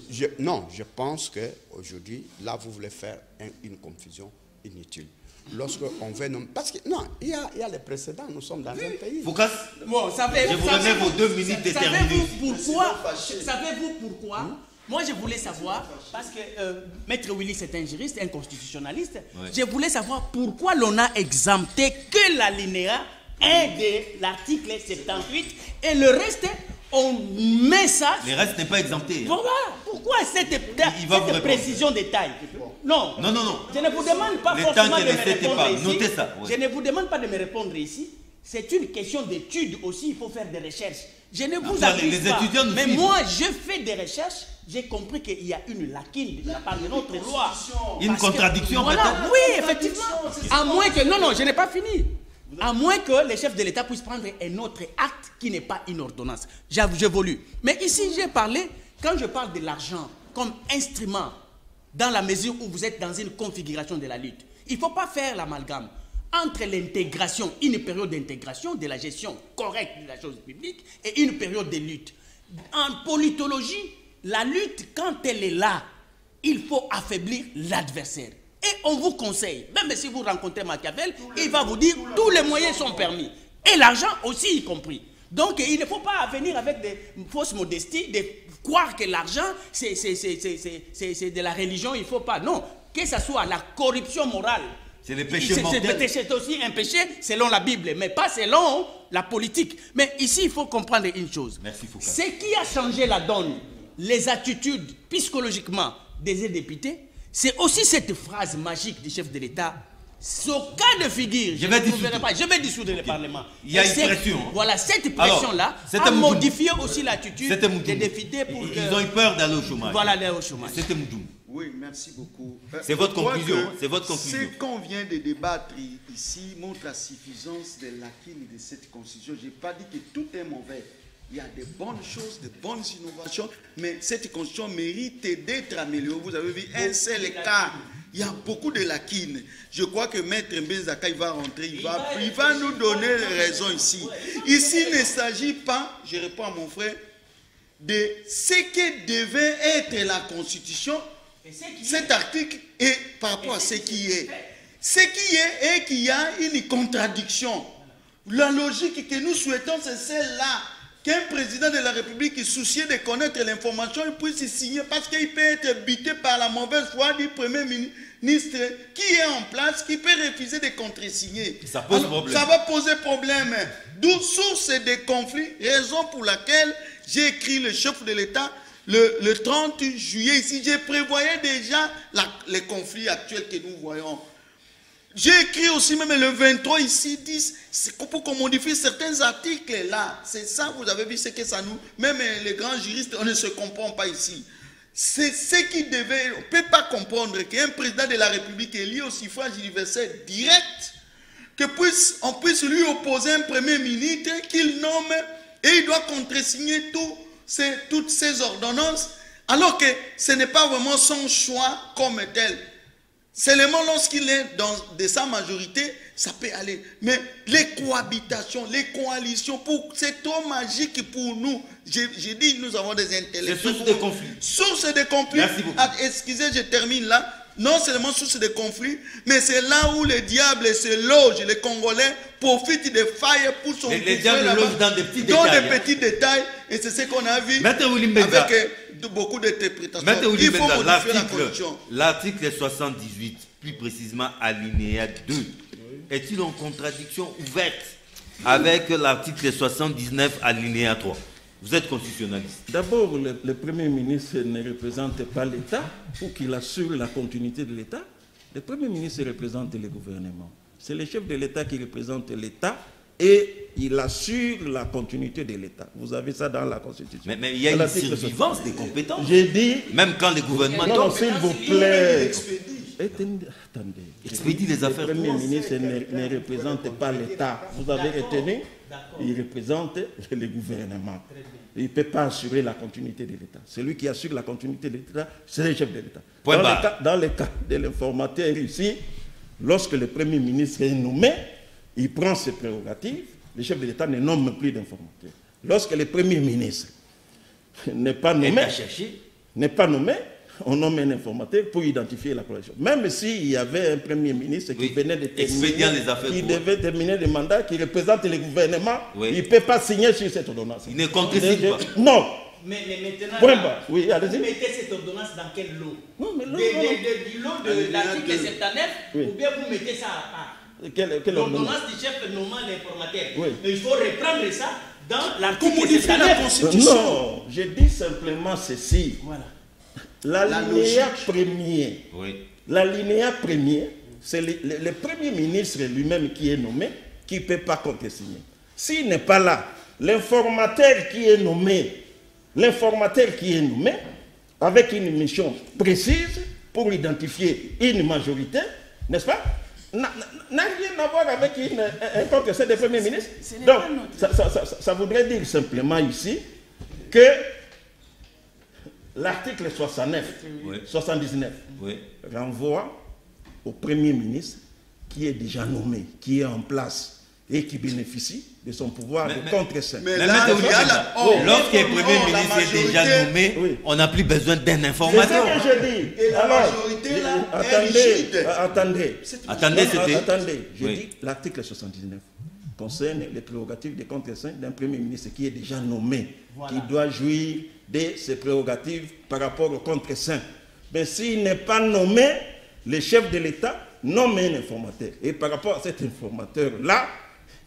Je pense qu'aujourd'hui, là, vous voulez faire une confusion inutile. Lorsqu'on veut nommer... Parce que, non, il y a les précédents, nous sommes dans un pays. Foucasse, bon, je vous remets vos 2 minutes déterminées. Savez-vous pourquoi Moi, je voulais savoir, parce que Maître Willy, c'est un juriste, un constitutionnaliste, je voulais savoir pourquoi l'on a exempté que l'alinéa 1 de l'article 78 et le reste, on met ça... Le reste n'est pas exempté. Voilà, pourquoi cette précision des tailles? Non. Je ne vous demande pas forcément de me répondre ici. Notez ça. Je ne vous demande pas de me répondre ici. C'est une question d'étude aussi, il faut faire des recherches. Je ne vous accuse pas. Mais moi, je fais des recherches. J'ai compris qu'il y a une lacune de la part de notre loi. Une contradiction peut-être? Oui, effectivement. À moins que... Non, je n'ai pas fini. À moins que les chefs de l'État puissent prendre un autre acte qui n'est pas une ordonnance. J'évolue. Mais ici, j'ai parlé, quand je parle de l'argent comme instrument, dans la mesure où vous êtes dans une configuration de la lutte, il ne faut pas faire l'amalgame entre l'intégration, une période d'intégration de la gestion correcte de la chose publique et une période de lutte. En politologie, la lutte, quand elle est là, il faut affaiblir l'adversaire. Et on vous conseille, même si vous rencontrez Machiavel, il va vous dire tous les moyens sont permis. Et l'argent aussi y compris. Donc il ne faut pas venir avec des fausses modesties, de croire que l'argent c'est de la religion, il ne faut pas. Non, que ce soit la corruption morale. C'est le péché mortel. C'est aussi un péché selon la Bible, mais pas selon la politique. Mais ici, il faut comprendre une chose. Merci Foucault. Ce qui a changé la donne, les attitudes psychologiquement des députés, c'est aussi cette phrase magique du chef de l'État. Ce cas de figure, je vais dissoudre le Parlement. Il y a une pression. Voilà, cette pression-là a modifié aussi l'attitude des députés pour que... Ils ont eu peur d'aller au chômage. Voilà, aller au chômage. C'était Moudoum. Oui, merci beaucoup. C'est votre conclusion. C'est votre conclusion. Ce qu'on vient de débattre ici montre la suffisance des lacunes de cette constitution. Je n'ai pas dit que tout est mauvais. Il y a de bonnes choses, de bonnes innovations, mais cette constitution mérite d'être améliorée. Vous avez vu un seul cas. Il y a beaucoup de lacunes. Je crois que Maître Mbenzaka, il va rentrer, il va nous donner raison ici. Ici, il ne s'agit pas, je réponds à mon frère, de ce que devait être la constitution, cet article, et par rapport à ce qui est. Ce qui est qu'il y a une contradiction. La logique que nous souhaitons, c'est celle-là. qu'un président de la République qui soucié de connaître l'information, il puisse y signer parce qu'il peut être buté par la mauvaise foi du Premier ministre qui est en place, qui peut refuser de contresigner. Ça pose problème. Ça va poser problème. D'où source des conflits, raison pour laquelle j'ai écrit le chef de l'État le 30 juillet ici. J'ai prévoyé déjà les conflits actuels que nous voyons. J'ai écrit aussi même le 23 ici, 10, c'est pour qu'on modifie certains articles là. C'est ça, vous avez vu, c'est que ça nous... Même les grands juristes, on ne se comprend pas ici. C'est ce qui devait... On ne peut pas comprendre qu'un président de la République est lié au suffrage universel direct, on puisse lui opposer un premier ministre qu'il nomme et il doit contresigner toutes ces ordonnances, alors que ce n'est pas vraiment son choix comme tel. Seulement lorsqu'il est de sa majorité, ça peut aller. Mais les cohabitations, les coalitions, c'est trop magique pour nous. J'ai dit nous avons des intellectuels. C'est source de conflits. Source de conflits. Merci beaucoup. Excusez, je termine là. Non seulement source de conflits, mais c'est là où le diable se loge. Les Congolais profitent des failles pour son Les diables logent dans des petits détails. Dans des petits détails. Et c'est ce qu'on a vu avec beaucoup d'interprétations. Il faut modifier la condition. L'article 78, plus précisément alinéa 2, est-il en contradiction ouverte avec l'article 79 alinéa 3? Vous êtes constitutionnaliste. D'abord, le Premier ministre ne représente pas l'État pour qu'il assure la continuité de l'État. Le Premier ministre représente le gouvernement. C'est le chef de l'État qui représente l'État et il assure la continuité de l'État. Vous avez ça dans la Constitution. Mais il y a une survivance des compétences. J'ai dit... Même quand les gouvernements... Non, s'il vous plaît... Attendez. Expédie les affaires. Le Premier ministre ne représente pas l'État. Vous avez retenu? Il représente le gouvernement. Il ne peut pas assurer la continuité de l'État. Celui qui assure la continuité de l'État, c'est le chef de l'État. Dans le cas de l'informateur ici, lorsque le Premier ministre est nommé, il prend ses prérogatives, le chef de l'État ne nomme plus d'informateur. Lorsque le Premier ministre n'est pas nommé, on nomme un informateur pour identifier la coalition. Même s'il y avait un Premier ministre qui venait de devait terminer le mandat, qui représente le gouvernement, il ne peut pas signer sur cette ordonnance. Il ne contresigne pas. Non. Mais maintenant, oui, allez-y. Vous mettez cette ordonnance dans quel lot? Non, mais du lot de l'article 79, ou bien vous mettez ça à part? L'ordonnance du chef nommant l'informateur. Mais il faut reprendre ça dans l'article 79. Non, je dis simplement ceci. Voilà. L'alinéa premier, c'est le Premier ministre lui-même qui est nommé, qui ne peut pas contresigner. S'il n'est pas là, l'informateur qui est nommé, avec une mission précise pour identifier une majorité, n'est-ce pas, n'a rien à voir avec un contreseing des premiers ministres. Donc, ça voudrait dire simplement ici que l'article 79 renvoie au Premier ministre qui est déjà nommé, qui est en place et qui bénéficie de son pouvoir de contreseing. Mais lorsqu'un Premier ministre est déjà nommé, on n'a plus besoin d'un informateur. C'est ce que je dis. Et la majorité là, attendez, je dis l'article 79 concerne les prérogatives de contreseing d'un Premier ministre qui est déjà nommé, qui doit jouir de ses prérogatives par rapport au contreseing. Mais s'il n'est pas nommé, le chef de l'État nomme un informateur. Et par rapport à cet informateur-là,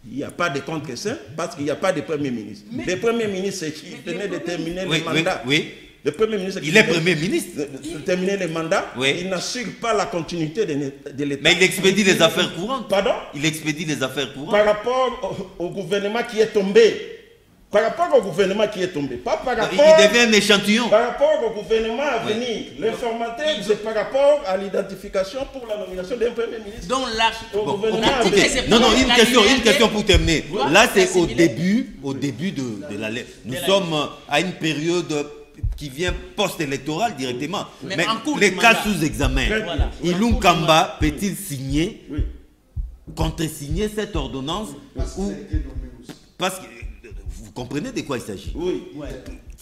il n'y a pas de contreseing parce qu'il n'y a pas de Premier ministre. Le Premier ministre qui venait de terminer le mandat. Le Premier ministre il est Premier ministre. De terminer le mandat, il n'assure pas la continuité de l'État. Mais il expédie les affaires courantes. Pardon? Il expédie les affaires courantes. Par rapport au gouvernement qui est tombé. Par rapport au gouvernement qui est tombé. Pas par rapport, il devient un échantillon. Par rapport au gouvernement à venir. L'informateur, c'est par rapport à l'identification pour la nomination d'un Premier ministre. Donc une question pour terminer. Là, c'est au début de la lettre. Nous sommes à une période qui vient post-électorale directement. Mais les cas sous examen, Ilunga Kamba peut-il signer, contre-signer cette ordonnance parce que vous comprenez de quoi il s'agit? Oui.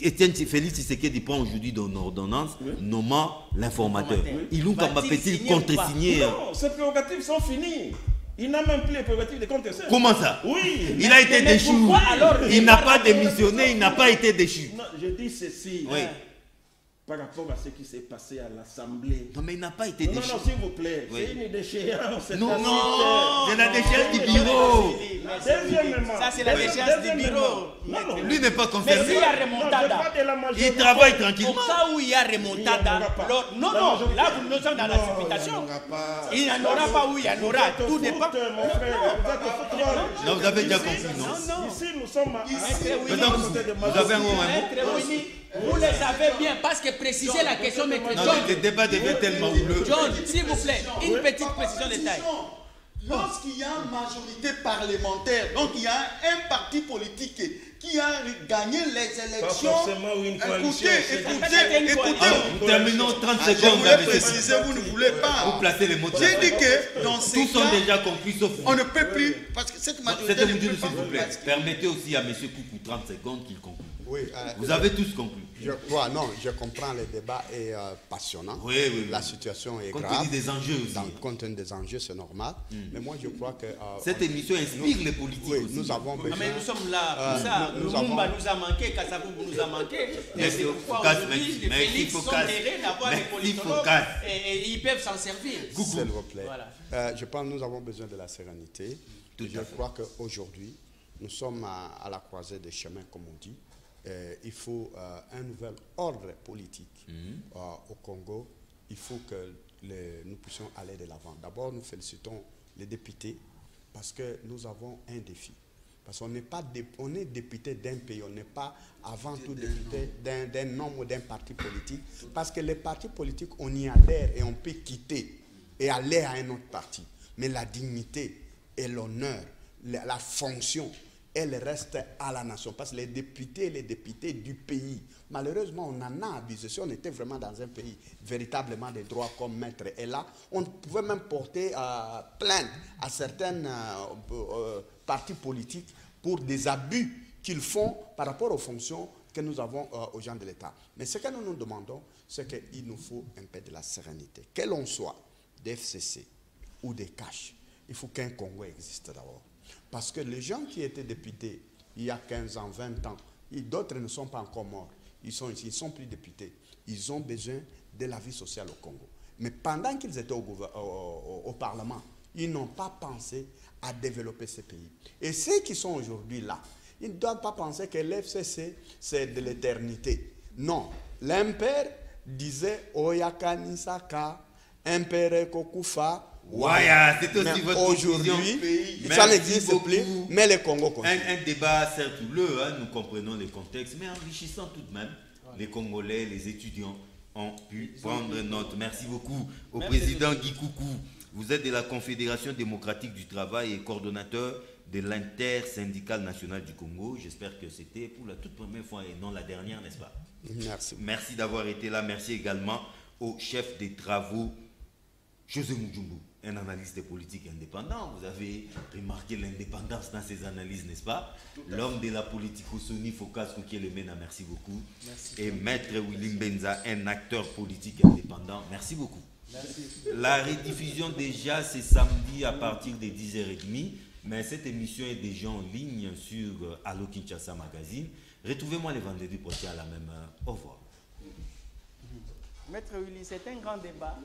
Étienne Félix Tshisekedi prend aujourd'hui une ordonnance nommant l'informateur. Ilunga Kamba peut-il contre-signer? Non, ces prérogatives sont finies. Il n'a même plus les prérogatives de contester. Comment ça? Oui. Il a été déchu. Il n'a pas démissionné, il n'a pas été déchu. Non, je dis ceci. Oui. Par rapport à ce qui s'est passé à l'Assemblée. Non, mais il n'a pas été déchu. Non, s'il vous plaît. Oui. C'est une déchéance. Non, c'est la déchéance du bureau. Deuxièmement. Ça, c'est la déchéance du bureau. Non. Lui n'est pas Mais concerné. s'il y a remontada, Il travaille au tranquillement. cas où il y a remontada, non, là, nous sommes dans la supputation. Il n'y en aura pas où il y en aura. Tout dépend. Non, vous avez déjà compris, non? Non. Ici, nous sommes à Maintenant, vous avez un mot. Vous le savez bien, parce que préciser la question, maître Non, John. le débat devient tellement houleux. John, s'il vous plaît, une petite précision de taille. Lorsqu'il y a une majorité parlementaire, donc il y a un parti politique qui a gagné les élections. Pas forcément une coalition. Nous terminons 30 Je secondes. voulais préciser, vous ne voulez Vous pas. placez les mots de J'ai la dit fin. que dans ces Tous sont cas, déjà compris, sauf vous. on ne peut plus, parce que cette majorité C'était ne vous, peut pas. s'il vous plaît. Permettez aussi à M. Coucou 30 secondes qu'il conclue. Oui, Vous avez tous conclu. je comprends, le débat est passionnant. Oui. La situation est Compte grave. tenu des enjeux aussi. Compte tenu des enjeux, c'est normal. Mais moi, je crois que... Cette émission inspire les politiques oui, aussi. nous avons besoin... Mais nous sommes là pour ça. Lumumba nous a manqué, Kassabou nous a manqué. Et c'est pourquoi aujourd'hui, les Félix sont terrés d'avoir des politologues et ils peuvent s'en servir. S'il vous plaît. Voilà. Je pense que nous avons besoin de la sérénité. Je crois qu'aujourd'hui, nous sommes à la croisée des chemins, comme on dit. Il faut un nouvel ordre politique au Congo. Il faut que nous puissions aller de l'avant. D'abord, nous félicitons les députés parce que nous avons un défi. Parce qu'on n'est pas on est député d'un pays, on n'est pas avant tout député d'un nombre ou d'un parti politique. Parce que les partis politiques, on y adhère et on peut quitter et aller à un autre parti. Mais la dignité et l'honneur, la fonction, elle reste à la nation. Parce que les députés du pays, malheureusement, on en a abusé. Si on était vraiment dans un pays véritablement des droits comme maître, et là, on pouvait même porter plainte à certains partis politiques pour des abus qu'ils font par rapport aux fonctions que nous avons aux gens de l'État. Mais ce que nous nous demandons, c'est qu'il nous faut un peu de la sérénité. Que l'on soit des FCC ou des CACH, il faut qu'un Congo existe d'abord. Parce que les gens qui étaient députés il y a 15 ans, 20 ans, d'autres ne sont pas encore morts. Ils sont ici, ils ne sont plus députés. Ils ont besoin de la vie sociale au Congo. Mais pendant qu'ils étaient au Parlement, ils n'ont pas pensé à développer ce pays. Et ceux qui sont aujourd'hui là, ils ne doivent pas penser que l'FCC, c'est de l'éternité. Non. L'impère disait « Oyaka Nisaka, impère Kokufa ». Waya, c'est aussi votre aujourd'hui, ça n'existe plus, mais le Congo continue. Un débat certes houleux, nous comprenons les contextes, mais enrichissant tout de même. Les Congolais, les étudiants ont pu prendre note. Merci beaucoup au président Guy Coucou. Vous êtes de la Confédération démocratique du travail et coordonnateur de l'Intersyndicale nationale du Congo. J'espère que c'était pour la toute première fois et non la dernière, n'est-ce pas? Merci. Merci d'avoir été là. Merci également au chef des travaux, José Mujumbu, un analyste politique indépendant. Vous avez remarqué l'indépendance dans ses analyses, n'est-ce pas? L'homme de la politique-Soni, Focas Koukielemena, merci beaucoup. Merci. Et Maître Willy Benza, un acteur politique indépendant, merci beaucoup. Merci. La rediffusion déjà, c'est samedi à partir de 10h30, mais cette émission est déjà en ligne sur Allo Kinshasa Magazine. Retrouvez-moi les vendredis prochains à la même heure. Au revoir. Maître Willy, c'est un grand débat.